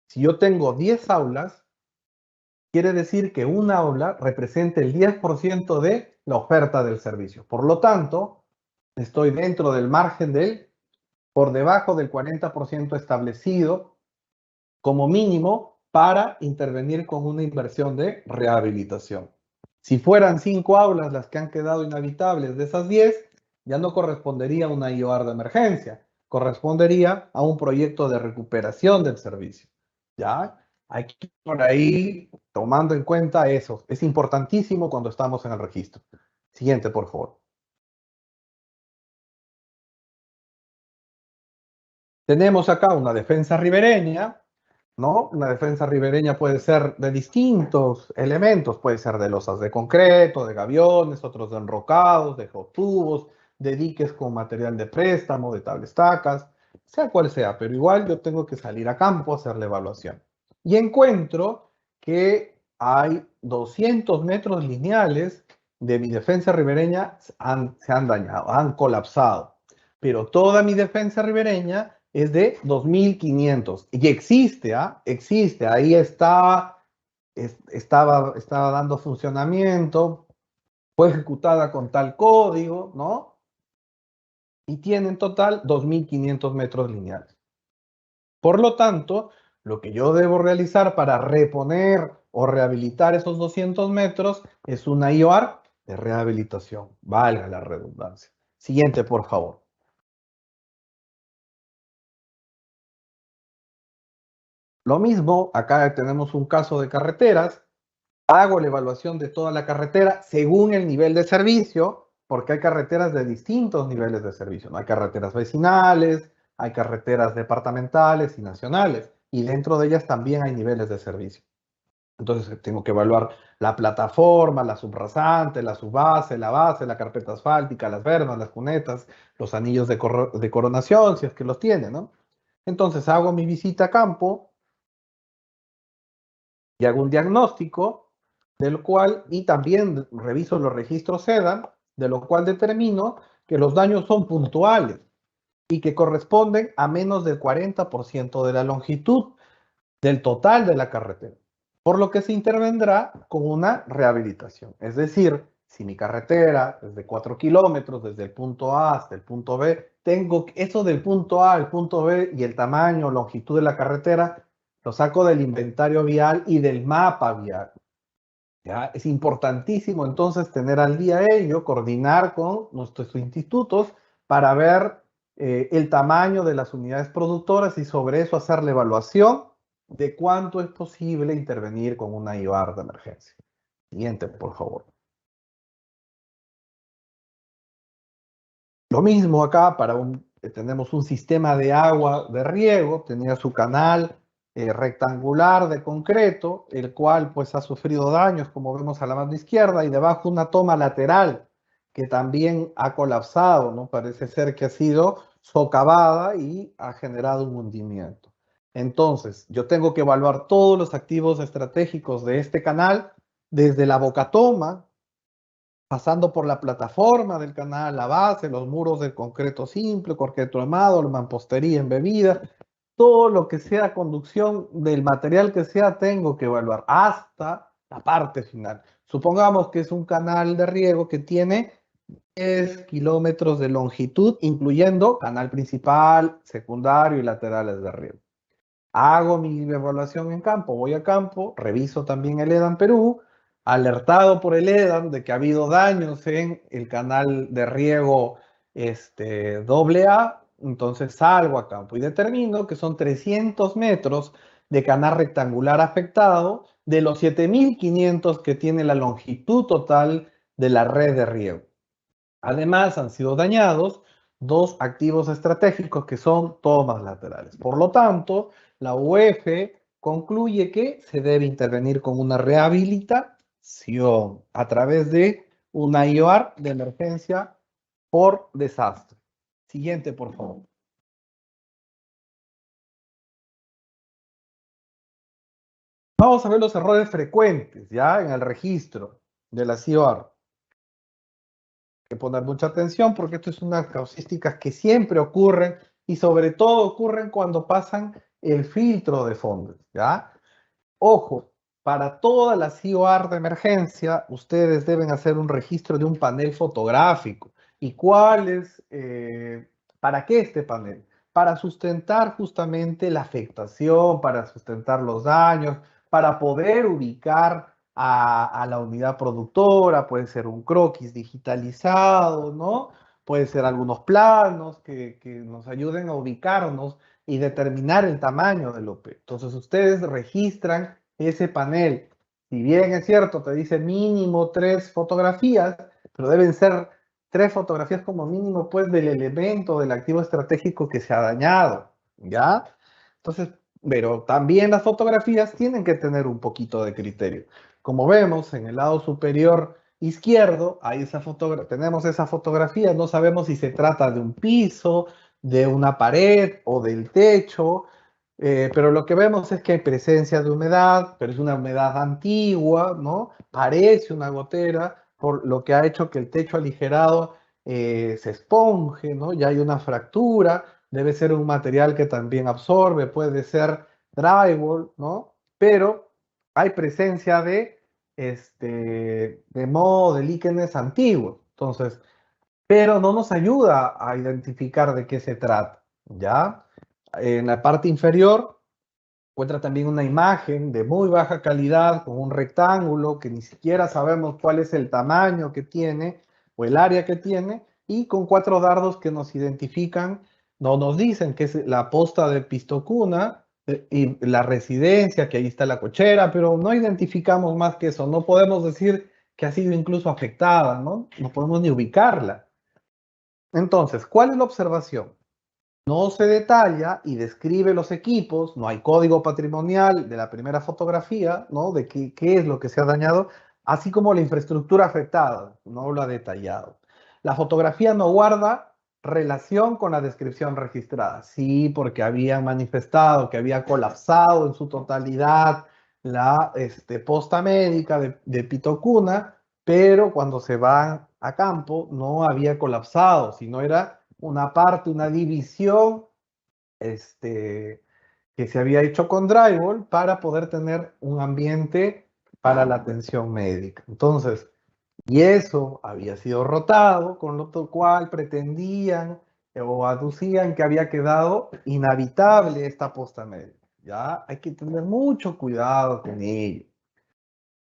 Speaker 2: Si yo tengo 10 aulas, quiere decir que una aula representa el 10% de la oferta del servicio. Por lo tanto, estoy dentro del margen por debajo del 40% establecido como mínimo para intervenir con una inversión de rehabilitación. Si fueran 5 aulas las que han quedado inhabitables de esas 10, ya no correspondería a una IOAR de emergencia, correspondería a un proyecto de recuperación del servicio. ¿Ya? Hay que ir por ahí tomando en cuenta eso. Es importantísimo cuando estamos en el registro. Siguiente, por favor. Tenemos acá una defensa ribereña, ¿no? Una defensa ribereña puede ser de distintos elementos, puede ser de losas de concreto, de gaviones, otros de enrocados, de geotubos, de diques con material de préstamo, de tablestacas, sea cual sea, pero igual yo tengo que salir a campo a hacer la evaluación. Y encuentro que hay 200 metros lineales de mi defensa ribereña se han dañado, han colapsado, pero toda mi defensa ribereña es de 2.500 y existe, existe, ahí estaba dando funcionamiento, fue ejecutada con tal código, ¿no? y tiene en total 2.500 metros lineales. Por lo tanto, lo que yo debo realizar para reponer o rehabilitar esos 200 metros es una IOAR de rehabilitación, valga la redundancia. Siguiente, por favor. Lo mismo, acá tenemos un caso de carreteras. Hago la evaluación de toda la carretera según el nivel de servicio, porque hay carreteras de distintos niveles de servicio, ¿no? Hay carreteras vecinales, hay carreteras departamentales y nacionales, y dentro de ellas también hay niveles de servicio. Entonces tengo que evaluar la plataforma, la subrasante, la subbase, la base, la carpeta asfáltica, las bermas, las cunetas, los anillos de coronación, si es que los tiene, ¿no? Entonces hago mi visita a campo y hago un diagnóstico del cual, y también reviso los registros SEDAN, de lo cual determino que los daños son puntuales y que corresponden a menos del 40% de la longitud del total de la carretera, por lo que se intervendrá con una rehabilitación. Es decir, si mi carretera es de 4 kilómetros desde el punto A hasta el punto B, tengo eso del punto A al punto B y el tamaño, longitud de la carretera, lo saco del inventario vial y del mapa vial. ¿Ya? Es importantísimo entonces tener al día ello, coordinar con nuestros institutos para ver el tamaño de las unidades productoras y sobre eso hacer la evaluación de cuánto es posible intervenir con una IOAR de emergencia. Siguiente, por favor. Lo mismo acá, tenemos un sistema de agua de riego, tenía su canal rectangular de concreto, el cual pues ha sufrido daños, como vemos a la mano izquierda, y debajo una toma lateral que también ha colapsado, ¿no? Parece ser que ha sido socavada y ha generado un hundimiento. Entonces, yo tengo que evaluar todos los activos estratégicos de este canal, desde la bocatoma, pasando por la plataforma del canal, la base, los muros de concreto simple, concreto armado, la mampostería embebida, todo lo que sea conducción del material que sea, tengo que evaluar hasta la parte final. Supongamos que es un canal de riego que tiene 10 kilómetros de longitud, incluyendo canal principal, secundario y laterales de riego. Hago mi evaluación en campo, voy a campo, reviso también el EDAM Perú, alertado por el EDAM de que ha habido daños en el canal de riego AA, entonces salgo a campo y determino que son 300 metros de canal rectangular afectado de los 7.500 que tiene la longitud total de la red de riego. Además, han sido dañados dos activos estratégicos que son tomas laterales. Por lo tanto, la UEF concluye que se debe intervenir con una rehabilitación a través de una IOAR de emergencia por desastre. Siguiente, por favor. Vamos a ver los errores frecuentes ya en el registro de la IOAR. Hay que poner mucha atención porque esto es unas causísticas que siempre ocurren y sobre todo ocurren cuando pasan el filtro de fondos, ¿ya? Ojo, para toda la CIOAR de emergencia, ustedes deben hacer un registro de un panel fotográfico. ¿Y cuál es, para qué este panel? Para sustentar justamente la afectación, para sustentar los daños, para poder ubicar a la unidad productora, puede ser un croquis digitalizado, ¿no? Puede ser algunos planos que nos ayuden a ubicarnos y determinar el tamaño del OP. Entonces ustedes registran ese panel. Si bien es cierto, te dice mínimo 3 fotografías, pero deben ser 3 fotografías como mínimo, pues, del elemento, del activo estratégico que se ha dañado, ¿ya? Entonces, pero también las fotografías tienen que tener un poquito de criterio. Como vemos en el lado superior izquierdo, tenemos esa fotografía, no sabemos si se trata de un piso, de una pared o del techo, pero lo que vemos es que hay presencia de humedad, pero es una humedad antigua, ¿no? Parece una gotera, por lo que ha hecho que el techo aligerado se esponje, ¿no? Ya hay una fractura, debe ser un material que también absorbe, puede ser drywall, ¿no? Pero hay presencia de moho, de líquenes antiguos. Entonces, pero no nos ayuda a identificar de qué se trata, ¿ya? En la parte inferior encuentra también una imagen de muy baja calidad con un rectángulo que ni siquiera sabemos cuál es el tamaño que tiene o el área que tiene, y con 4 dardos que nos identifican, no nos dicen que es la posta de Pistocuna y la residencia, que ahí está la cochera, pero no identificamos más que eso. No podemos decir que ha sido incluso afectada, ¿no? No podemos ni ubicarla. Entonces, ¿cuál es la observación? No se detalla y describe los equipos, no hay código patrimonial de la primera fotografía, ¿no? De qué es lo que se ha dañado, así como la infraestructura afectada, no lo ha detallado. La fotografía no guarda relación con la descripción registrada, sí, porque habían manifestado que había colapsado en su totalidad la posta médica de Pitocuna, pero cuando se va a campo no había colapsado, sino era una parte, una división que se había hecho con drywall para poder tener un ambiente para la atención médica. Entonces, y eso había sido rotado, con lo cual pretendían o aducían que había quedado inhabitable esta posta médica. Ya hay que tener mucho cuidado con ello.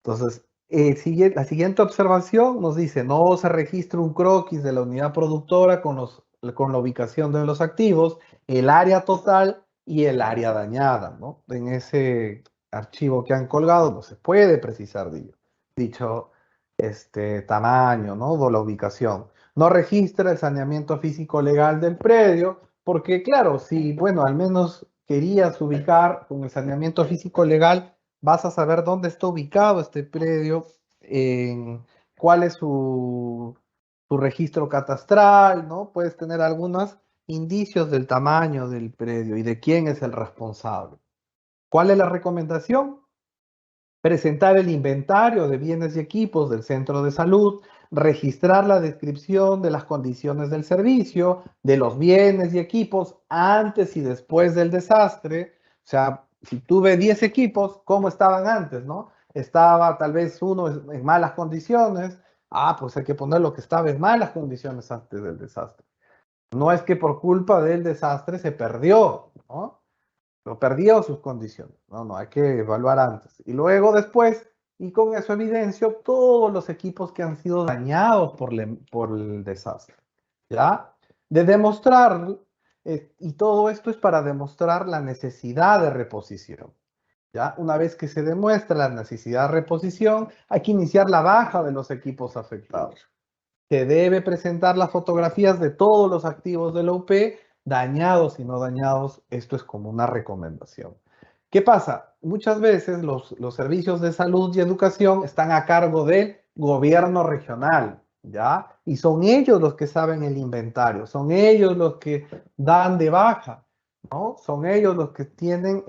Speaker 2: Entonces, la siguiente observación nos dice, no se registra un croquis de la unidad productora con la ubicación de los activos, el área total y el área dañada, ¿no? En ese archivo que han colgado no se puede precisar dicho tamaño, ¿no? De la ubicación. No registra el saneamiento físico legal del predio, porque claro, si, bueno, al menos querías ubicar con el saneamiento físico legal, vas a saber dónde está ubicado este predio, cuál es su registro catastral, ¿no? Puedes tener algunos indicios del tamaño del predio y de quién es el responsable. ¿Cuál es la recomendación? Presentar el inventario de bienes y equipos del centro de salud, registrar la descripción de las condiciones del servicio, de los bienes y equipos antes y después del desastre. O sea, si tuve 10 equipos, ¿cómo estaban antes, no? Estaba tal vez uno en malas condiciones. Ah, pues hay que poner lo que estaba en malas condiciones antes del desastre. No es que por culpa del desastre se perdió, ¿no? Lo perdió sus condiciones. No, no, hay que evaluar antes. Y luego después, y con eso evidencio todos los equipos que han sido dañados por el desastre. ¿Ya? De demostrar, y todo esto es para demostrar la necesidad de reposición. ¿Ya? Una vez que se demuestra la necesidad de reposición, hay que iniciar la baja de los equipos afectados. Se debe presentar las fotografías de todos los activos de la UP, dañados y no dañados. Esto es como una recomendación. ¿Qué pasa? Muchas veces los servicios de salud y educación están a cargo del gobierno regional, ¿ya? Y son ellos los que saben el inventario, son ellos los que dan de baja, ¿no? Son ellos los que tienen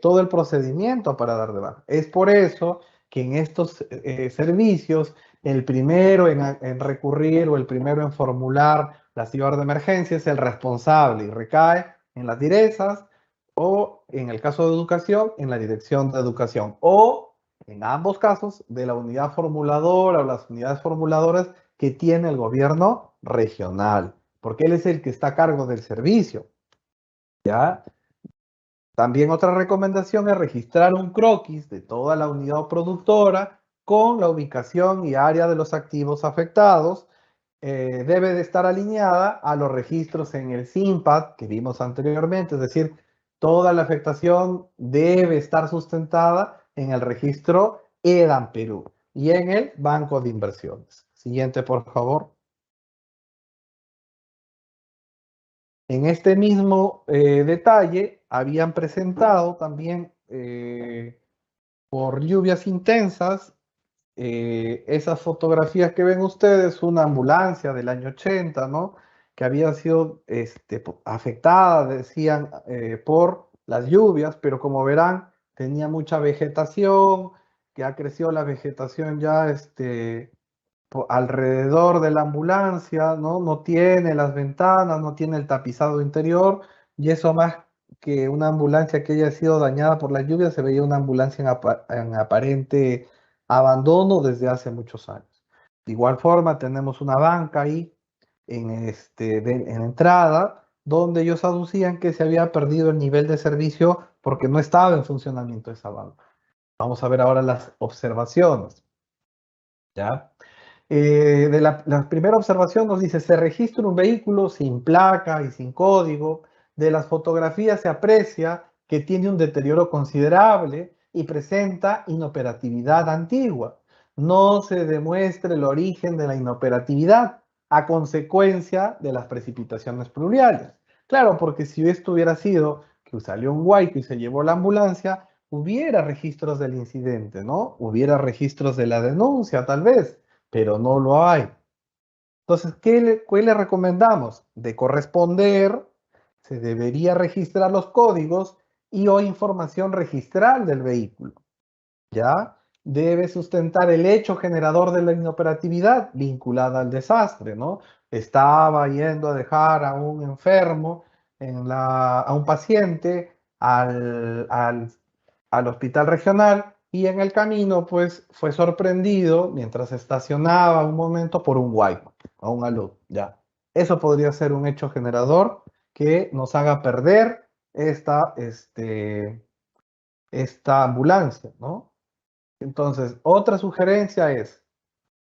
Speaker 2: todo el procedimiento para dar de baja. Es por eso que en estos servicios el primero en recurrir o el primero en formular la CIBAR de emergencia es el responsable y recae en las direzas o, en el caso de educación, en la dirección de educación o, en ambos casos, de la unidad formuladora o las unidades formuladoras que tiene el gobierno regional, porque él es el que está a cargo del servicio. ¿Ya? También otra recomendación es registrar un croquis de toda la unidad productora con la ubicación y área de los activos afectados. Debe de estar alineada a los registros en el SIMPAD que vimos anteriormente, es decir, toda la afectación debe estar sustentada en el registro EDAN Perú y en el Banco de Inversiones. Siguiente, por favor. En este mismo detalle habían presentado también por lluvias intensas esas fotografías que ven ustedes, una ambulancia del año 80, ¿no? Que había sido afectada, decían, por las lluvias, pero como verán, tenía mucha vegetación, que ha crecido la vegetación ya alrededor de la ambulancia, ¿no? No tiene las ventanas, no tiene el tapizado interior, y eso más que una ambulancia que haya sido dañada por la lluvia, se veía una ambulancia en aparente abandono desde hace muchos años. De igual forma, tenemos una banca ahí, en entrada, donde ellos aducían que se había perdido el nivel de servicio porque no estaba en funcionamiento esa banca. Vamos a ver ahora las observaciones, ¿ya? La primera observación nos dice, se registra un vehículo sin placa y sin código. De las fotografías se aprecia que tiene un deterioro considerable y presenta inoperatividad antigua. No se demuestra el origen de la inoperatividad a consecuencia de las precipitaciones pluviales. Claro, porque si esto hubiera sido que salió un huaico y se llevó la ambulancia, hubiera registros del incidente, ¿no? Hubiera registros de la denuncia, tal vez, pero no lo hay. Entonces, ¿qué le recomendamos? De corresponder, se debería registrar los códigos y o información registral del vehículo, ¿ya? Debe sustentar el hecho generador de la inoperatividad vinculada al desastre, ¿no? Estaba yendo a dejar a un enfermo, a un paciente al hospital regional y en el camino pues fue sorprendido mientras estacionaba un momento por un wipe o un alud, ya. Eso podría ser un hecho generador que nos haga perder esta ambulancia, ¿no? Entonces, otra sugerencia es,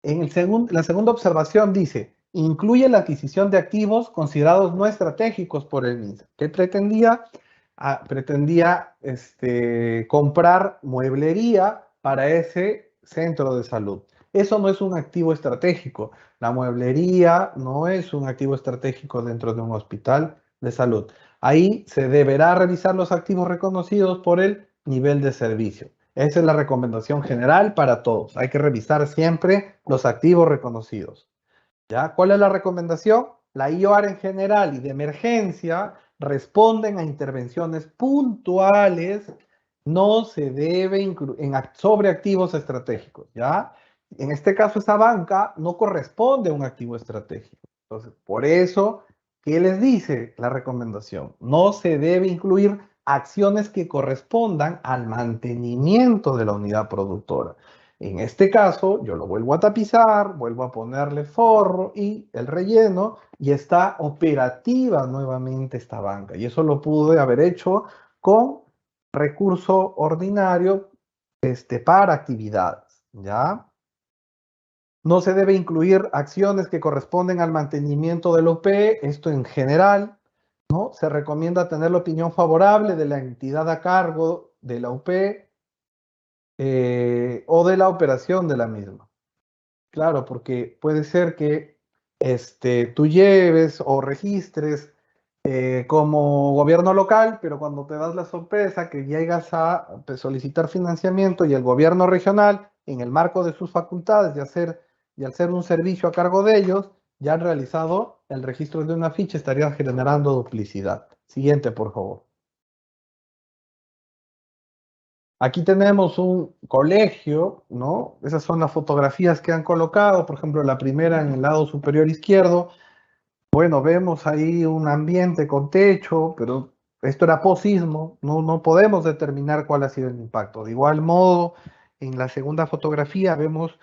Speaker 2: la segunda observación dice, incluye la adquisición de activos considerados no estratégicos por el MINSA. ¿Qué pretendía? Pretendía comprar mueblería para ese centro de salud. Eso no es un activo estratégico. La mueblería no es un activo estratégico dentro de un hospital de salud. Ahí se deberá revisar los activos reconocidos por el nivel de servicio. Esa es la recomendación general para todos. Hay que revisar siempre los activos reconocidos. ¿Ya? ¿Cuál es la recomendación? La IOAR en general y de emergencia responden a intervenciones puntuales, no se debe incluir sobre activos estratégicos, ¿ya? En este caso, esa banca no corresponde a un activo estratégico. Entonces, por eso, ¿qué les dice la recomendación? No se debe incluir acciones que correspondan al mantenimiento de la unidad productora. En este caso, yo lo vuelvo a tapizar, vuelvo a ponerle forro y el relleno y está operativa nuevamente esta banca. Y eso lo pude haber hecho con recurso ordinario para actividades, ¿ya? No se debe incluir acciones que corresponden al mantenimiento del OP, esto en general, ¿no? Se recomienda tener la opinión favorable de la entidad a cargo de la UP o de la operación de la misma. Claro, porque puede ser que tú lleves o registres como gobierno local, pero cuando te das la sorpresa que llegas a solicitar financiamiento y el gobierno regional, en el marco de sus facultades y al ser un servicio a cargo de ellos, ya han realizado el registro de una ficha, estaría generando duplicidad. Siguiente, por favor. Aquí tenemos un colegio, ¿no? Esas son las fotografías que han colocado, por ejemplo, la primera en el lado superior izquierdo. Bueno, vemos ahí un ambiente con techo, pero esto era posismo, no podemos determinar cuál ha sido el impacto. De igual modo, en la segunda fotografía vemos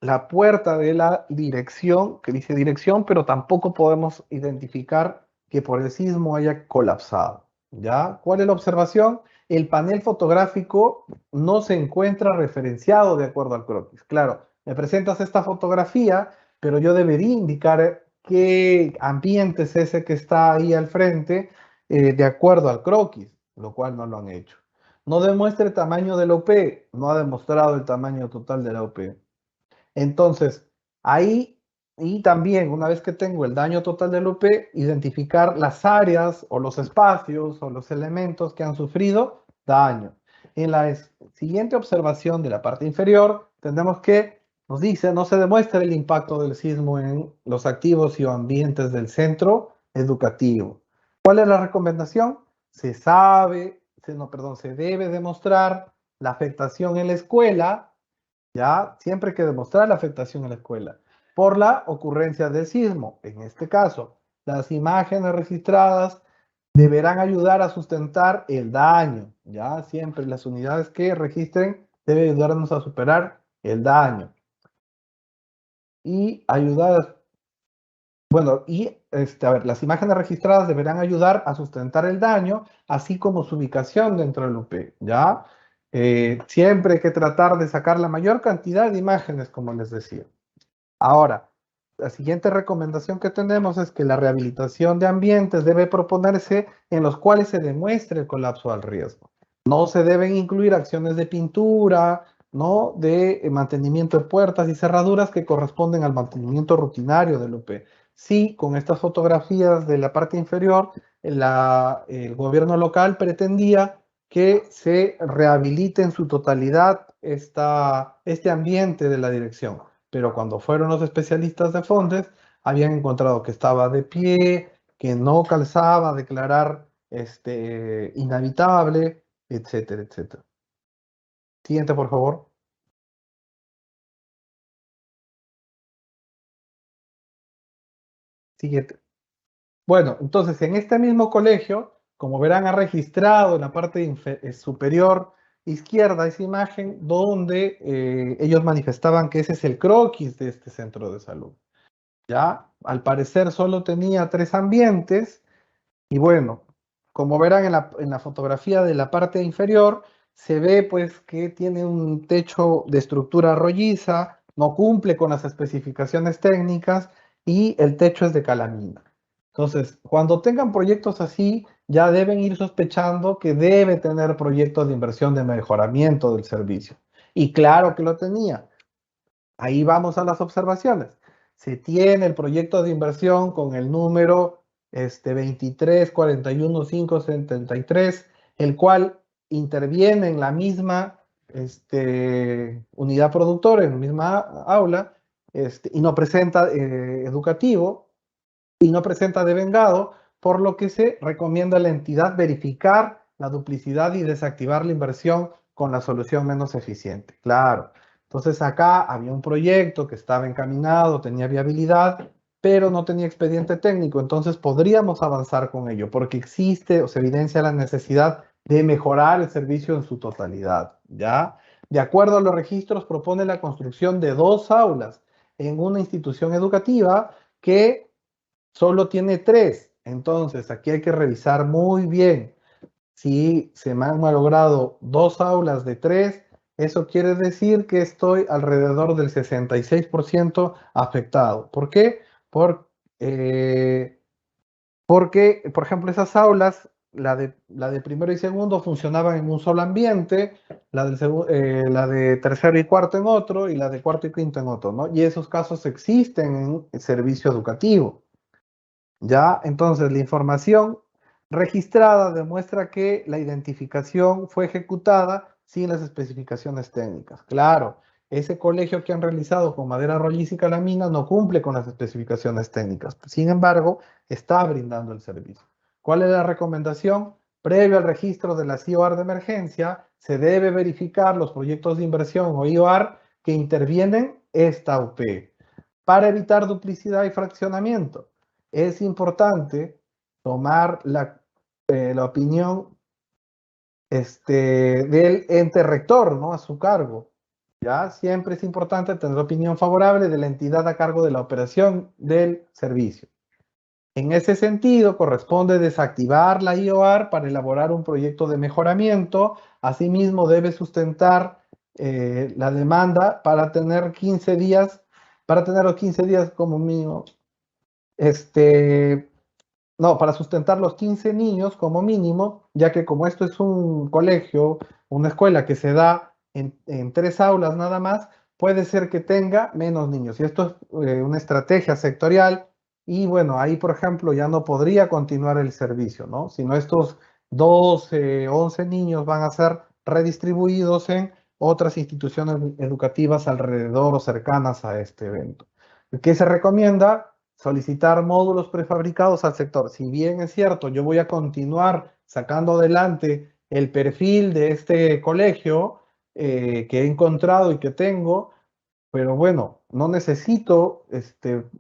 Speaker 2: la puerta de la dirección, que dice dirección, pero tampoco podemos identificar que por el sismo haya colapsado. ¿Ya? ¿Cuál es la observación? El panel fotográfico no se encuentra referenciado de acuerdo al croquis. Claro, me presentas esta fotografía, pero yo debería indicar qué ambiente es ese que está ahí al frente de acuerdo al croquis, lo cual no lo han hecho. No demuestra el tamaño de la OP, no ha demostrado el tamaño total de la OP. Entonces, ahí y también una vez que tengo el daño total del UP, identificar las áreas o los espacios o los elementos que han sufrido daño. En la siguiente observación de la parte inferior, tenemos que nos dice, no se demuestra el impacto del sismo en los activos y o ambientes del centro educativo. ¿Cuál es la recomendación? Se debe demostrar la afectación en la escuela, ¿ya? Siempre hay que demostrar la afectación en la escuela por la ocurrencia del sismo. En este caso, las imágenes registradas deberán ayudar a sustentar el daño, ¿ya? Siempre las unidades que registren deben ayudarnos a superar el daño y ayudar Bueno, y a ver, las imágenes registradas deberán ayudar a sustentar el daño, así como su ubicación dentro del UP, ¿ya? Siempre hay que tratar de sacar la mayor cantidad de imágenes, como les decía. Ahora, la siguiente recomendación que tenemos es que la rehabilitación de ambientes debe proponerse en los cuales se demuestre el colapso al riesgo. No se deben incluir acciones de pintura, ¿no? De mantenimiento de puertas y cerraduras que corresponden al mantenimiento rutinario del UP. Sí, con estas fotografías de la parte inferior, el gobierno local pretendía que se rehabilite en su totalidad este ambiente de la dirección, pero cuando fueron los especialistas de Fondes, habían encontrado que estaba de pie, que no calzaba, declarar inhabitable, etcétera, etcétera. Siguiente, por favor. Siguiente. Bueno, entonces en este mismo colegio, como verán, ha registrado en la parte superior izquierda esa imagen donde ellos manifestaban que ese es el croquis de este centro de salud. Ya, al parecer solo tenía 3 ambientes. Y bueno, como verán en la fotografía de la parte inferior, se ve pues que tiene un techo de estructura rolliza, no cumple con las especificaciones técnicas y el techo es de calamina. Entonces, cuando tengan proyectos así, ya deben ir sospechando que debe tener proyectos de inversión de mejoramiento del servicio. Y claro que lo tenía. Ahí vamos a las observaciones. Se tiene el proyecto de inversión con el número 23 41 573, el cual interviene en la misma unidad productora, en la misma aula, y no presenta educativo y no presenta devengado, por lo que se recomienda a la entidad verificar la duplicidad y desactivar la inversión con la solución menos eficiente. Claro. Entonces acá había un proyecto que estaba encaminado, tenía viabilidad, pero no tenía expediente técnico, entonces podríamos avanzar con ello, porque existe o se evidencia la necesidad de mejorar el servicio en su totalidad, ¿ya? De acuerdo a los registros, propone la construcción de 2 aulas en una institución educativa que solo tiene 3. Entonces, aquí hay que revisar muy bien. Si se me han malogrado 2 aulas de 3, eso quiere decir que estoy alrededor del 66% afectado. ¿Por qué? Eh, Porque, por ejemplo, esas aulas, la de primero y segundo funcionaban en un solo ambiente, la de tercero y cuarto en otro, y la de cuarto y quinto en otro, ¿no? Y esos casos existen en el servicio educativo. Ya, entonces la información registrada demuestra que la identificación fue ejecutada sin las especificaciones técnicas. Claro, ese colegio que han realizado con madera rolliza y calamina no cumple con las especificaciones técnicas. Sin embargo, está brindando el servicio. ¿Cuál es la recomendación? Previo al registro de las IOAR de emergencia, se debe verificar los proyectos de inversión o IOAR que intervienen esta UP para evitar duplicidad y fraccionamiento. Es importante tomar la opinión del ente rector, ¿no? A su cargo. ¿Ya? Siempre es importante tener opinión favorable de la entidad a cargo de la operación del servicio. En ese sentido, corresponde desactivar la IOAR para elaborar un proyecto de mejoramiento. Asimismo, debe sustentar la demanda para tener 15 días, para tener los 15 días como mínimo, no, para sustentar los 15 niños como mínimo, ya que como esto es un colegio, una escuela que se da en 3 aulas nada más, puede ser que tenga menos niños. Y esto es una estrategia sectorial y bueno, ahí por ejemplo ya no podría continuar el servicio, ¿no? Sino estos 12, 11 niños van a ser redistribuidos en otras instituciones educativas alrededor o cercanas a este evento. ¿Qué se recomienda? Solicitar módulos prefabricados al sector. Si bien es cierto, yo voy a continuar sacando adelante el perfil de este colegio que he encontrado y que tengo, pero bueno, no necesito,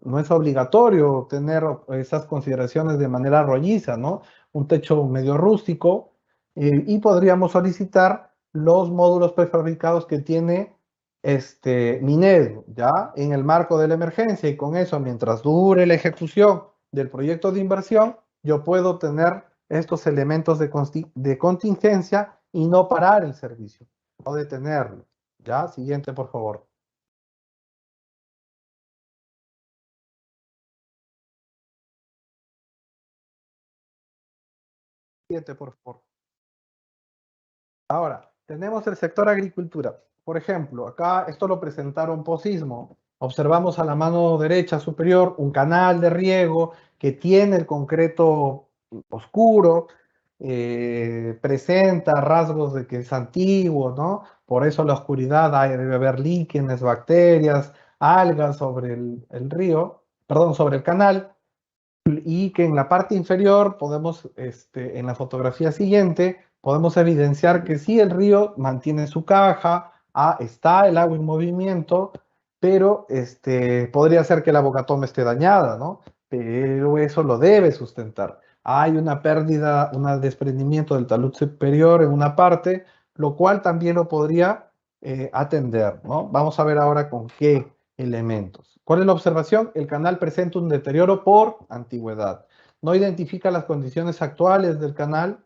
Speaker 2: no es obligatorio tener esas consideraciones de manera rolliza, ¿no? Un techo medio rústico y podríamos solicitar los módulos prefabricados que tiene Minedo, ¿ya? En el marco de la emergencia, y con eso, mientras dure la ejecución del proyecto de inversión, yo puedo tener estos elementos de contingencia y no parar el servicio, no detenerlo, ¿ya? Siguiente, por favor. Siguiente, por favor. Ahora, tenemos el sector agricultura. Por ejemplo, acá esto lo presentaron POSISMO. Observamos a la mano derecha superior un canal de riego que tiene el concreto oscuro, presenta rasgos de que es antiguo, ¿no? Por eso la oscuridad debe haber líquenes, bacterias, algas sobre el río, perdón, sobre el canal, y que en la parte inferior podemos, en la fotografía siguiente, podemos evidenciar que sí el río mantiene su caja, está el agua en movimiento, pero podría ser que la bocatoma esté dañada, ¿no? Pero eso lo debe sustentar. Hay una pérdida, un desprendimiento del talud superior en una parte, lo cual también lo podría atender, ¿no? Vamos a ver ahora con qué elementos. ¿Cuál es la observación? El canal presenta un deterioro por antigüedad. No identifica las condiciones actuales del canal,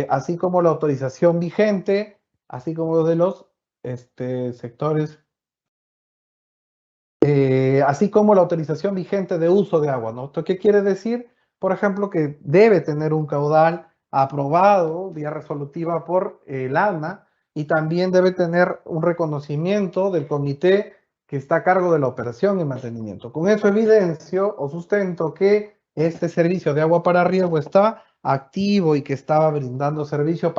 Speaker 2: así como la autorización vigente, así como de los sectores, así como la autorización vigente de uso de agua, ¿no? ¿Esto qué quiere decir? Por ejemplo, que debe tener un caudal aprobado vía resolutiva por el ANA y también debe tener un reconocimiento del comité que está a cargo de la operación y mantenimiento. Con eso evidencio o sustento que este servicio de agua para riego está activo y que estaba brindando servicio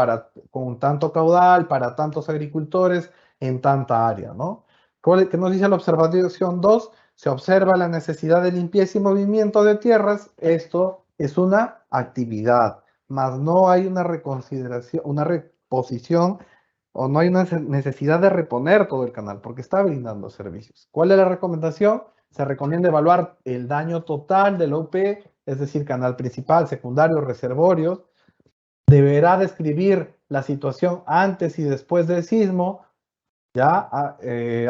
Speaker 2: con tanto caudal, para tantos agricultores en tanta área, ¿no? ¿Qué nos dice la observación 2? Se observa la necesidad de limpieza y movimiento de tierras. Esto es una actividad, mas no hay una reconsideración, una reposición o no hay una necesidad de reponer todo el canal porque está brindando servicios. ¿Cuál es la recomendación? Se recomienda evaluar el daño total del OP, es decir, canal principal, secundario, reservorios. Deberá describir la situación antes y después del sismo, ¿ya?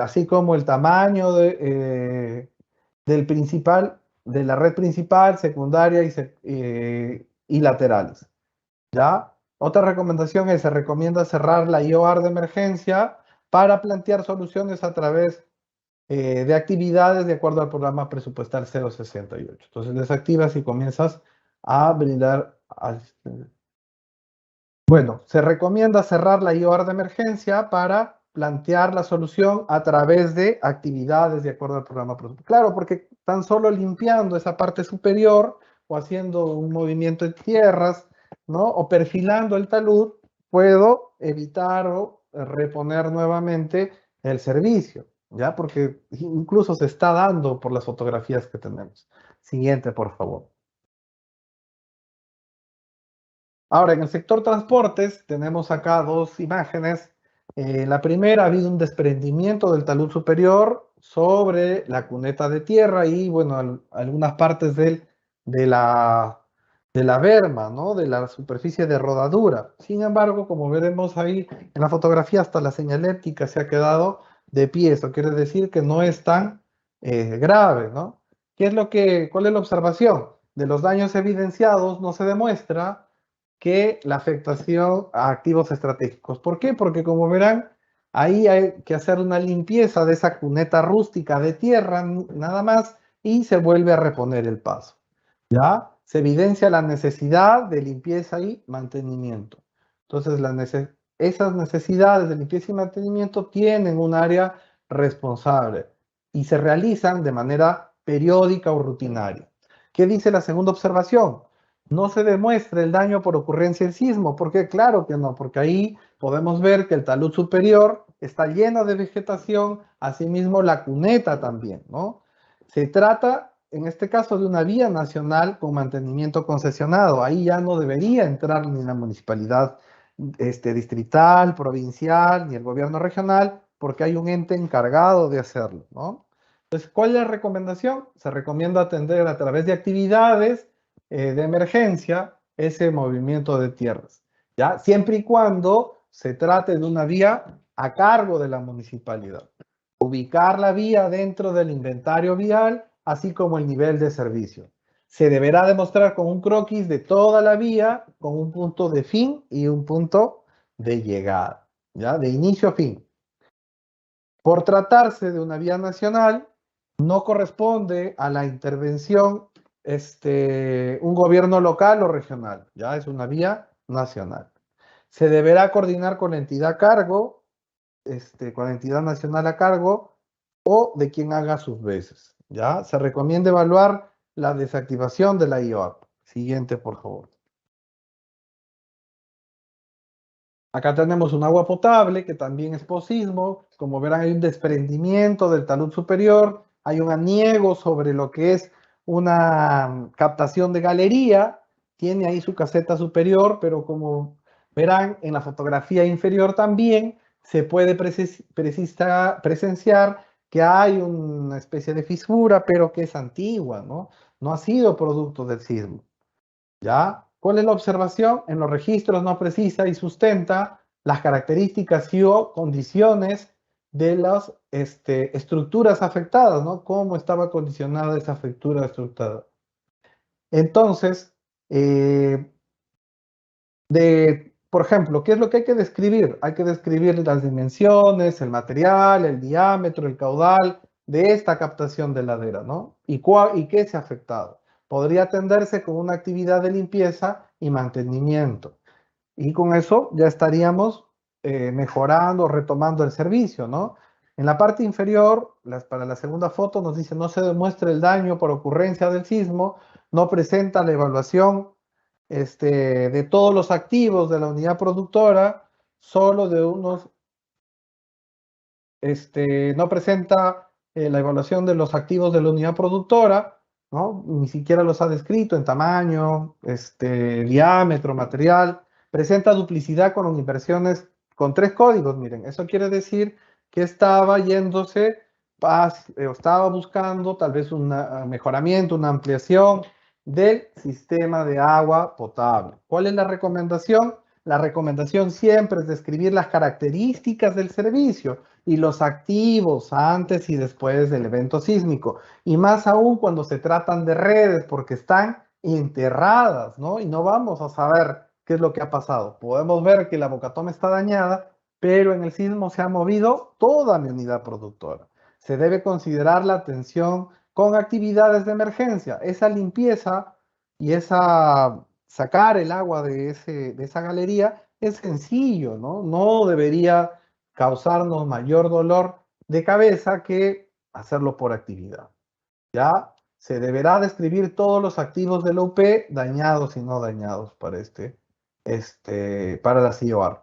Speaker 2: Así como el tamaño del principal, de la red principal, secundaria y laterales, ¿ya? Otra recomendación es, se recomienda cerrar la IOR de emergencia para plantear soluciones a través de actividades de acuerdo al programa presupuestal 068. Entonces desactivas y comienzas a brindar. Bueno, se recomienda cerrar la IOR de emergencia para plantear la solución a través de actividades de acuerdo al programa presupuestario. Claro, porque tan solo limpiando esa parte superior o haciendo un movimiento de tierras, ¿no? O perfilando el talud, puedo evitar o reponer nuevamente el servicio, ¿ya? Porque incluso se está dando por las fotografías que tenemos. Siguiente, por favor. Ahora, en el sector transportes tenemos acá dos imágenes. La primera, ha habido un desprendimiento del talud superior sobre la cuneta de tierra y, bueno, algunas partes de la berma, ¿no? De la superficie de rodadura. Sin embargo, como veremos ahí en la fotografía, hasta la señalética se ha quedado de pie. Eso quiere decir que no es tan grave, ¿no? ¿Cuál es la observación? De los daños evidenciados no se demuestra que la afectación a activos estratégicos. ¿Por qué? Porque como verán, ahí hay que hacer una limpieza de esa cuneta rústica de tierra, nada más, y se vuelve a reponer el paso. ¿Ya? Se evidencia la necesidad de limpieza y mantenimiento. Entonces, esas necesidades de limpieza y mantenimiento tienen un área responsable y se realizan de manera periódica o rutinaria. ¿Qué dice la segunda observación? No se demuestra el daño por ocurrencia del sismo. ¿Por qué? Claro que no, porque ahí podemos ver que el talud superior está lleno de vegetación, asimismo la cuneta también, ¿no? Se trata, en este caso, de una vía nacional con mantenimiento concesionado. Ahí ya no debería entrar ni la municipalidad distrital, provincial, ni el gobierno regional, porque hay un ente encargado de hacerlo, ¿no? Entonces, ¿cuál es la recomendación? Se recomienda atender a través de actividades de emergencia ese movimiento de tierras, ¿ya? Siempre y cuando se trate de una vía a cargo de la municipalidad. Ubicar la vía dentro del inventario vial, así como el nivel de servicio. Se deberá demostrar con un croquis de toda la vía, con un punto de fin y un punto de llegada, ¿ya? De inicio a fin. Por tratarse de una vía nacional, no corresponde a la intervención un gobierno local o regional, ya es una vía nacional. Se deberá coordinar con la entidad a cargo, con la entidad nacional a cargo o de quien haga sus veces, ya. Se recomienda evaluar la desactivación de la IOAP. Siguiente, por favor. Acá tenemos un agua potable que también es posismo. Como verán, hay un desprendimiento del talud superior, hay un aniego sobre lo que es una captación de galería. Tiene ahí su caseta superior, pero como verán en la fotografía inferior también se puede presenciar que hay una especie de fisura, pero que es antigua, ¿no? No ha sido producto del sismo. ¿Ya? ¿Cuál es la observación? En los registros no precisa y sustenta las características y o condiciones de las estructuras afectadas, ¿no? Cómo estaba condicionada esa estructura afectada. Entonces, por ejemplo, ¿qué es lo que hay que describir? Hay que describir las dimensiones, el material, el diámetro, el caudal de esta captación de ladera, ¿no? Y qué se ha afectado. Podría atenderse con una actividad de limpieza y mantenimiento. Y con eso ya estaríamos mejorando, retomando el servicio, ¿no? En la parte inferior, para la segunda foto, nos dice no se demuestra el daño por ocurrencia del sismo, no presenta la evaluación de todos los activos de la unidad productora, solo de unos, no presenta la evaluación de los activos de la unidad productora, ¿no? Ni siquiera los ha descrito en tamaño, diámetro, material, presenta duplicidad con inversiones con 3 códigos, miren, eso quiere decir que estaba yéndose, estaba buscando tal vez un mejoramiento, una ampliación del sistema de agua potable. ¿Cuál es la recomendación? La recomendación siempre es describir las características del servicio y los activos antes y después del evento sísmico. Y más aún cuando se tratan de redes porque están enterradas, ¿no? Y no vamos a saber qué es lo que ha pasado. Podemos ver que la bocatoma está dañada, pero en el sismo se ha movido toda mi unidad productora. Se debe considerar la atención con actividades de emergencia. Esa limpieza y sacar el agua de esa galería es sencillo, ¿no? No debería causarnos mayor dolor de cabeza que hacerlo por actividad. Ya se deberá describir todos los activos de la UP dañados y no dañados para para la CIOR.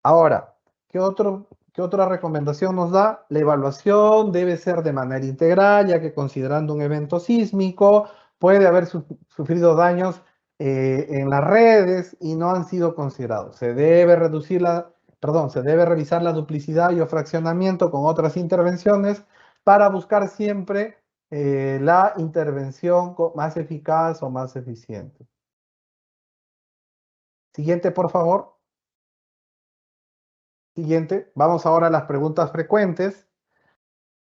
Speaker 2: Ahora, ¿qué otra recomendación nos da? La evaluación debe ser de manera integral, ya que considerando un evento sísmico, puede haber sufrido daños en las redes y no han sido considerados. Se debe revisar la duplicidad y o fraccionamiento con otras intervenciones para buscar siempre la intervención más eficaz o más eficiente. Siguiente, por favor. Siguiente, vamos ahora a las preguntas frecuentes.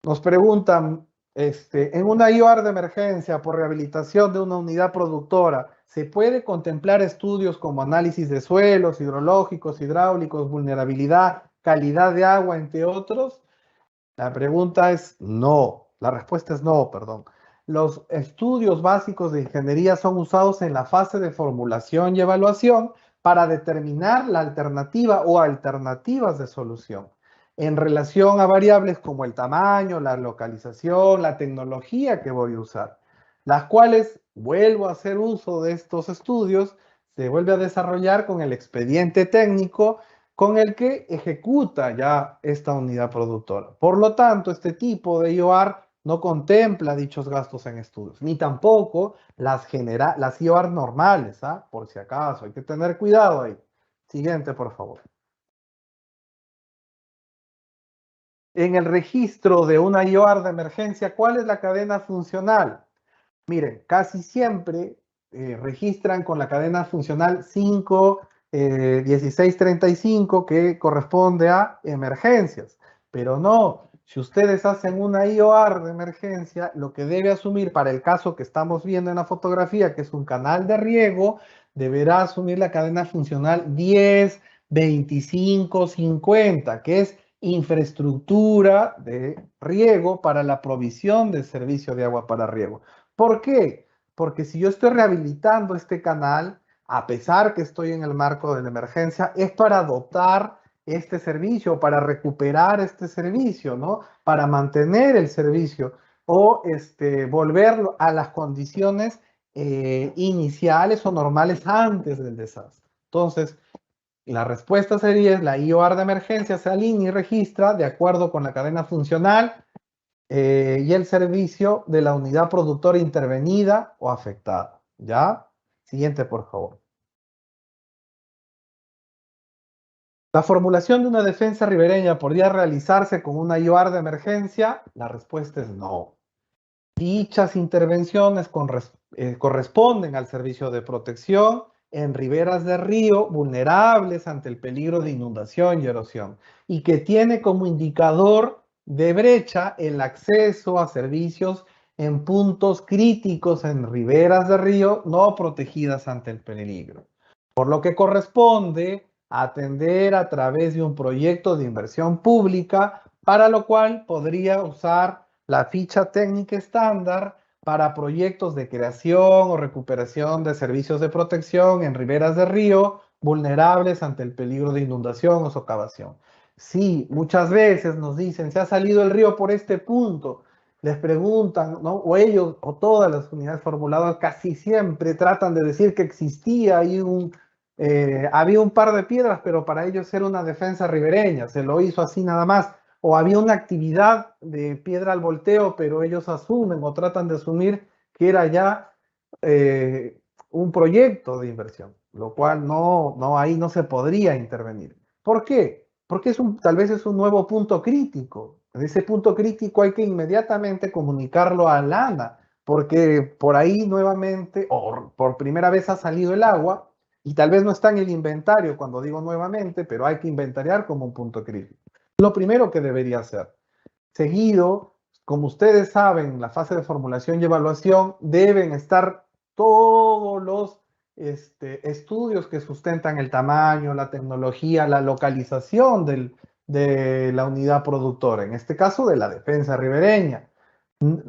Speaker 2: Nos preguntan, en una IOR de emergencia por rehabilitación de una unidad productora, ¿se puede contemplar estudios como análisis de suelos, hidrológicos, hidráulicos, vulnerabilidad, calidad de agua, entre otros? La pregunta es no. La respuesta es no, perdón. Los estudios básicos de ingeniería son usados en la fase de formulación y evaluación para determinar la alternativa o alternativas de solución en relación a variables como el tamaño, la localización, la tecnología que voy a usar, las cuales vuelvo a hacer uso de estos estudios, se vuelve a desarrollar con el expediente técnico con el que ejecuta ya esta unidad productora. Por lo tanto, este tipo de IOR no contempla dichos gastos en estudios, ni tampoco las IOR normales, ¿ah? Por si acaso, hay que tener cuidado ahí. Siguiente, por favor. En el registro de una IOR de emergencia, ¿cuál es la cadena funcional? Miren, casi siempre registran con la cadena funcional 5 1635 que corresponde a emergencias. Pero no, si ustedes hacen una IOR de emergencia, lo que debe asumir para el caso que estamos viendo en la fotografía, que es un canal de riego, deberá asumir la cadena funcional 10, 25, 50, que es infraestructura de riego para la provisión del servicio de agua para riego. ¿Por qué? Porque si yo estoy rehabilitando este canal, a pesar que estoy en el marco de la emergencia, es para dotar este servicio, para recuperar este servicio, ¿no? Para mantener el servicio o volverlo a las condiciones iniciales o normales antes del desastre. Entonces, la respuesta sería, la IOR de emergencia se alinea y registra de acuerdo con la cadena funcional y el servicio de la unidad productora intervenida o afectada. ¿Ya? Siguiente, por favor. ¿La formulación de una defensa ribereña podría realizarse con una IOR de emergencia? La respuesta es no. Dichas intervenciones corresponden al servicio de protección en riberas de río vulnerables ante el peligro de inundación y erosión y que tiene como indicador de brecha el acceso a servicios en puntos críticos en riberas de río no protegidas ante el peligro. Por lo que corresponde atender a través de un proyecto de inversión pública, para lo cual podría usar la ficha técnica estándar para proyectos de creación o recuperación de servicios de protección en riberas de río vulnerables ante el peligro de inundación o socavación. Sí, muchas veces nos dicen, se ha salido el río por este punto, les preguntan, ¿no? O ellos, o todas las unidades formuladas casi siempre tratan de decir que existía ahí había un par de piedras, pero para ellos era una defensa ribereña, se lo hizo así nada más. O había una actividad de piedra al volteo, pero ellos asumen o tratan de asumir que era ya un proyecto de inversión, lo cual ahí no se podría intervenir. ¿Por qué? Porque tal vez es un nuevo punto crítico. En ese punto crítico hay que inmediatamente comunicarlo a Lana, porque por ahí nuevamente, o por primera vez ha salido el agua, y tal vez no está en el inventario cuando digo nuevamente, pero hay que inventariar como un punto crítico. Lo primero que debería hacer. Seguido, como ustedes saben, la fase de formulación y evaluación deben estar todos los estudios que sustentan el tamaño, la tecnología, la localización de la unidad productora, en este caso de la defensa ribereña.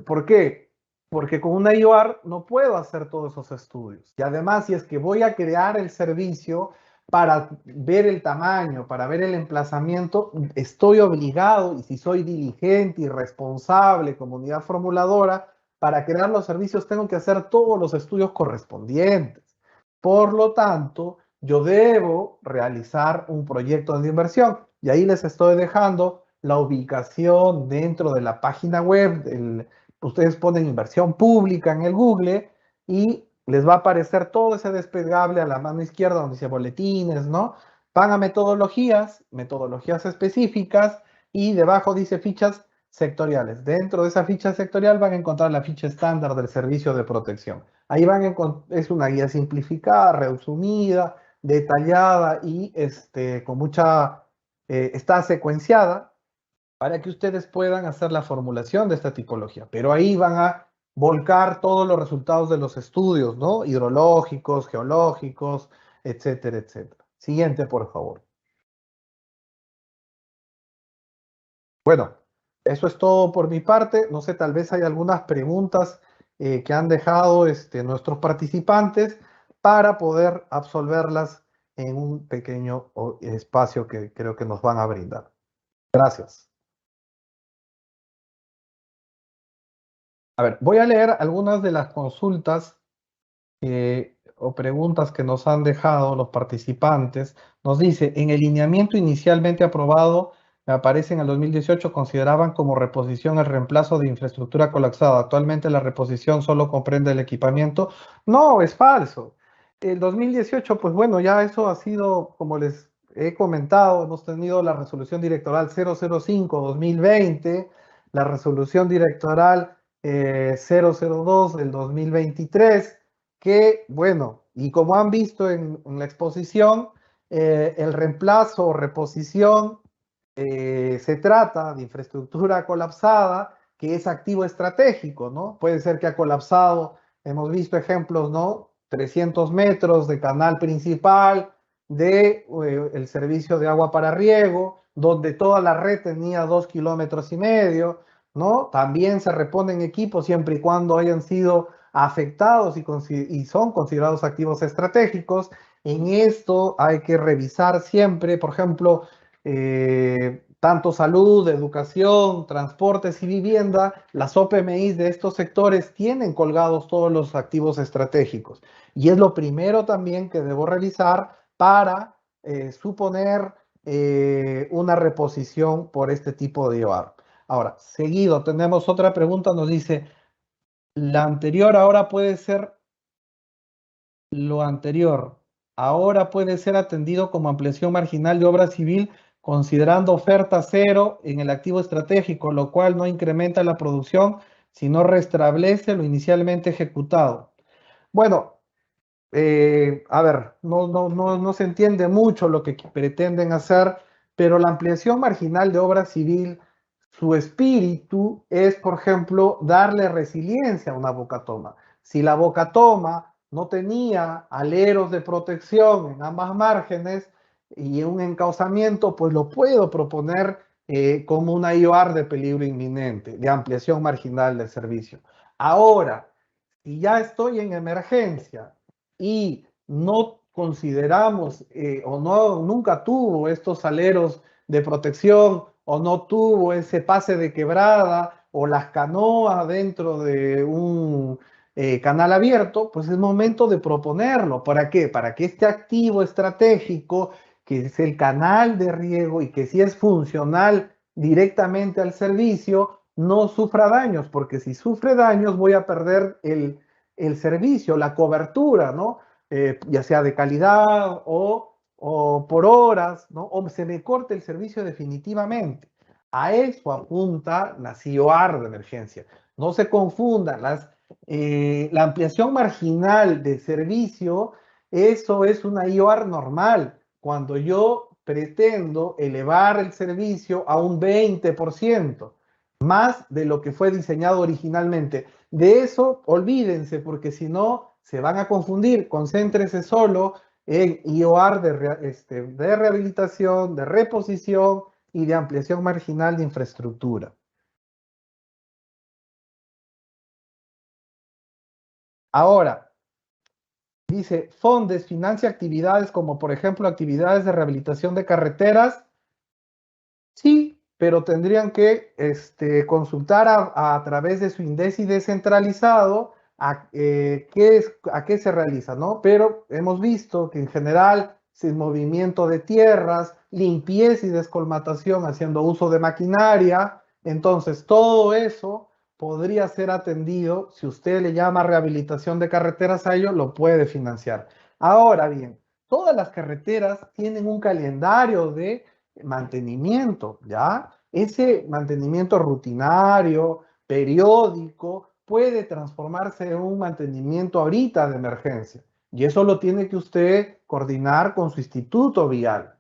Speaker 2: ¿Por qué? Porque con una IOR no puedo hacer todos esos estudios. Y además, si es que voy a crear el servicio para ver el tamaño, para ver el emplazamiento, estoy obligado, y si soy diligente y responsable como unidad formuladora, para crear los servicios tengo que hacer todos los estudios correspondientes. Por lo tanto, yo debo realizar un proyecto de inversión. Y ahí les estoy dejando la ubicación dentro de la página web. Ustedes ponen inversión pública en el Google y les va a aparecer todo ese desplegable a la mano izquierda donde dice boletines, ¿no? Van a metodologías específicas y debajo dice fichas sectoriales. Dentro de esa ficha sectorial van a encontrar la ficha estándar del servicio de protección. Ahí van a encontrar, es una guía simplificada, resumida, detallada y con mucha, está secuenciada para que ustedes puedan hacer la formulación de esta tipología. Pero ahí van a volcar todos los resultados de los estudios, ¿no? Hidrológicos, geológicos, etcétera, etcétera. Siguiente, por favor. Bueno, eso es todo por mi parte. No sé, tal vez hay algunas preguntas que han dejado nuestros participantes para poder absolverlas en un pequeño espacio que creo que nos van a brindar. Gracias. A ver, voy a leer algunas de las consultas o preguntas que nos han dejado los participantes. Nos dice, en el lineamiento inicialmente aprobado, me aparece en el 2018, consideraban como reposición el reemplazo de infraestructura colapsada. Actualmente la reposición solo comprende el equipamiento. No, es falso. El 2018, pues bueno, ya eso ha sido, como les he comentado, hemos tenido la resolución directoral 005-2020, la resolución directoral 002 del 2023, que, bueno, y como han visto en la exposición, el reemplazo o reposición se trata de infraestructura colapsada, que es activo estratégico, ¿no? Puede ser que ha colapsado, hemos visto ejemplos, ¿no? 300 metros de canal principal, de el servicio de agua para riego, donde toda la red tenía 2,5 kilómetros, ¿no? También se reponen equipos siempre y cuando hayan sido afectados y son considerados activos estratégicos. En esto hay que revisar siempre, por ejemplo, tanto salud, educación, transportes y vivienda, las OPMI de estos sectores tienen colgados todos los activos estratégicos. Y es lo primero también que debo revisar para suponer una reposición por este tipo de IOAR. Ahora, seguido, tenemos otra pregunta, nos dice, la anterior ahora puede ser lo anterior. Ahora puede ser atendido como ampliación marginal de obra civil considerando oferta cero en el activo estratégico, lo cual no incrementa la producción, sino restablece lo inicialmente ejecutado. Bueno, a ver, no se entiende mucho lo que pretenden hacer, pero la ampliación marginal de obra civil, su espíritu es, por ejemplo, darle resiliencia a una bocatoma. Si la bocatoma no tenía aleros de protección en ambas márgenes y un encauzamiento, pues lo puedo proponer como una IOAR de peligro inminente, de ampliación marginal del servicio. Ahora, si ya estoy en emergencia y no consideramos o no nunca tuvo estos aleros de protección o no tuvo ese pase de quebrada o las canoas dentro de un canal abierto, pues es momento de proponerlo. ¿Para qué? Para que este activo estratégico, que es el canal de riego y que sí es funcional directamente al servicio, no sufra daños, porque si sufre daños voy a perder el servicio, la cobertura, ¿no? Ya sea de calidad o por horas, ¿no? O se me corte el servicio definitivamente. A eso apunta la CIOAR de emergencia. No se confundan, la ampliación marginal de servicio, eso es una IOAR normal. Cuando yo pretendo elevar el servicio a un 20%, más de lo que fue diseñado originalmente. De eso olvídense, porque si no se van a confundir. Concéntrese solo en IOAR de rehabilitación, de reposición y de ampliación marginal de infraestructura. Ahora, dice, FONDES financia actividades como, por ejemplo, actividades de rehabilitación de carreteras. Sí, pero tendrían que consultar a través de su INDECI descentralizado a qué se realiza, ¿no? Pero hemos visto que en general, sin movimiento de tierras, limpieza y descolmatación haciendo uso de maquinaria, entonces todo eso podría ser atendido. Si usted le llama rehabilitación de carreteras a ello, lo puede financiar. Ahora bien, todas las carreteras tienen un calendario de mantenimiento, ¿ya? Ese mantenimiento rutinario, periódico, puede transformarse en un mantenimiento ahorita de emergencia. Y eso lo tiene que usted coordinar con su instituto vial,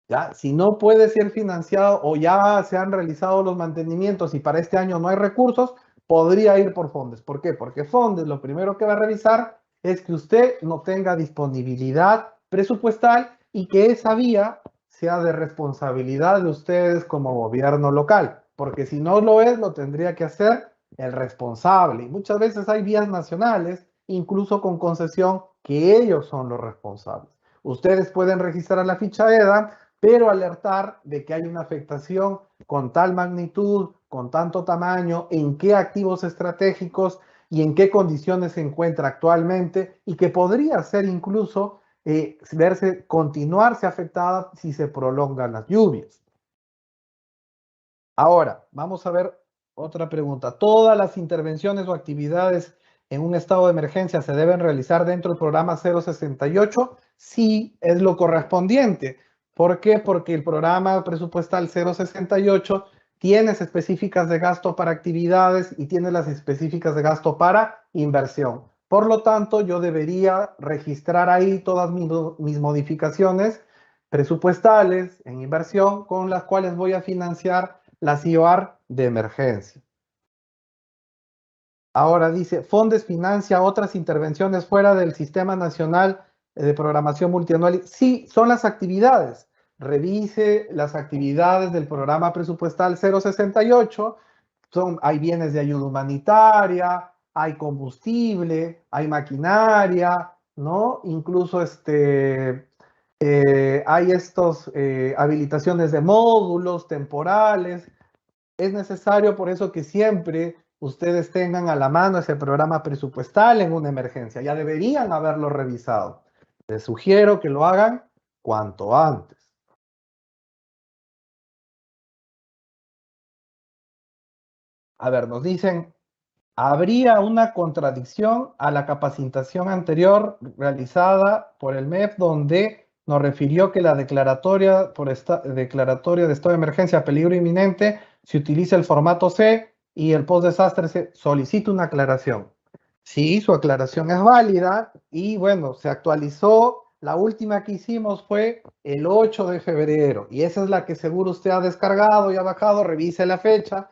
Speaker 2: ¿ya? Si no puede ser financiado o ya se han realizado los mantenimientos y para este año no hay recursos, podría ir por FONDES. ¿Por qué? Porque FONDES lo primero que va a revisar es que usted no tenga disponibilidad presupuestal y que esa vía sea de responsabilidad de ustedes como gobierno local, porque si no lo es, lo tendría que hacer el responsable. Y muchas veces hay vías nacionales, incluso con concesión, que ellos son los responsables. Ustedes pueden registrar la ficha EDA, pero alertar de que hay una afectación con tal magnitud, con tanto tamaño, en qué activos estratégicos y en qué condiciones se encuentra actualmente y que podría ser incluso continuarse afectada si se prolongan las lluvias. Ahora, vamos a ver otra pregunta. ¿Todas las intervenciones o actividades en un estado de emergencia se deben realizar dentro del programa 068? Sí, es lo correspondiente. ¿Por qué? Porque el programa presupuestal 068 tiene específicas de gasto para actividades y tiene las específicas de gasto para inversión. Por lo tanto, yo debería registrar ahí todas mis modificaciones presupuestales en inversión con las cuales voy a financiar las IOAR de emergencia. Ahora dice, Fondes financia otras intervenciones fuera del Sistema Nacional de Programación Multianual. Sí, son las actividades. Revise las actividades del programa presupuestal 068. Hay bienes de ayuda humanitaria, hay combustible, hay maquinaria, ¿no? Incluso hay habilitaciones de módulos temporales. Es necesario por eso que siempre ustedes tengan a la mano ese programa presupuestal en una emergencia. Ya deberían haberlo revisado. Les sugiero que lo hagan cuanto antes. A ver, nos dicen, habría una contradicción a la capacitación anterior realizada por el MEF, donde nos refirió que la declaratoria de estado de emergencia peligro inminente se utiliza el formato C y el post-desastre se solicita una aclaración. Sí, su aclaración es válida y bueno, se actualizó. La última que hicimos fue el 8 de febrero y esa es la que seguro usted ha descargado y ha bajado, revise la fecha,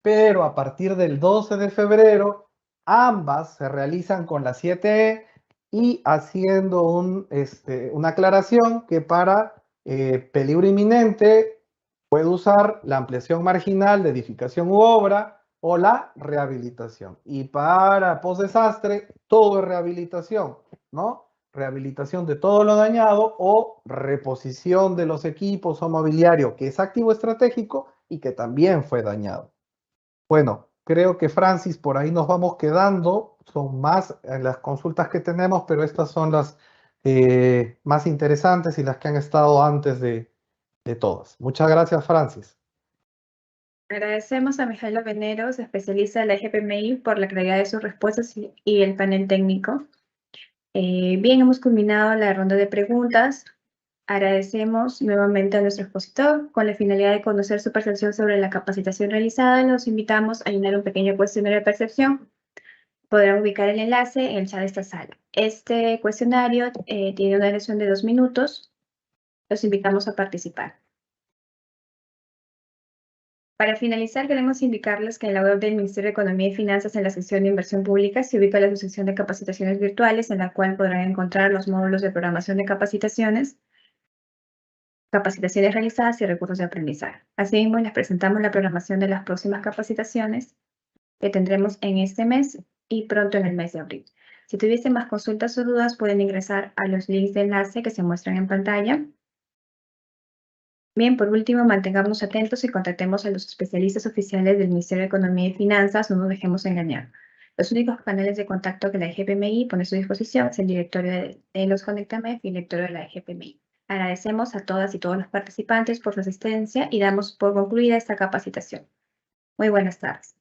Speaker 2: pero a partir del 12 de febrero ambas se realizan con la 7E y haciendo una aclaración que para peligro inminente puede usar la ampliación marginal de edificación u obra o la rehabilitación. Y para post-desastre, todo es rehabilitación, ¿no? Rehabilitación de todo lo dañado o reposición de los equipos o mobiliario que es activo estratégico y que también fue dañado. Bueno, creo que Francis, por ahí nos vamos quedando. Son más las consultas que tenemos, pero estas son las más interesantes y las que han estado antes de todas. Muchas gracias, Francis.
Speaker 1: Agradecemos a Mijailo Veneros, especialista de la GPMI, por la claridad de sus respuestas y el panel técnico. Bien, hemos culminado la ronda de preguntas. Agradecemos nuevamente a nuestro expositor. Con la finalidad de conocer su percepción sobre la capacitación realizada, los invitamos a llenar un pequeño cuestionario de percepción. Podrán ubicar el enlace en el chat de esta sala. Este cuestionario tiene una duración de 2 minutos. Los invitamos a participar. Para finalizar, queremos indicarles que en la web del Ministerio de Economía y Finanzas, en la sección de Inversión Pública, se ubica la sección de capacitaciones virtuales, en la cual podrán encontrar los módulos de programación de capacitaciones realizadas y recursos de aprendizaje. Asimismo, les presentamos la programación de las próximas capacitaciones que tendremos en este mes y pronto en el mes de abril. Si tuviesen más consultas o dudas, pueden ingresar a los links de enlace que se muestran en pantalla. Bien, por último, mantengámonos atentos y contactemos a los especialistas oficiales del Ministerio de Economía y Finanzas, no nos dejemos engañar. Los únicos canales de contacto que la GPMI pone a su disposición es el directorio de los Conectamef y el directorio de la GPMI. Agradecemos a todas y todos los participantes por su asistencia y damos por concluida esta capacitación. Muy buenas tardes.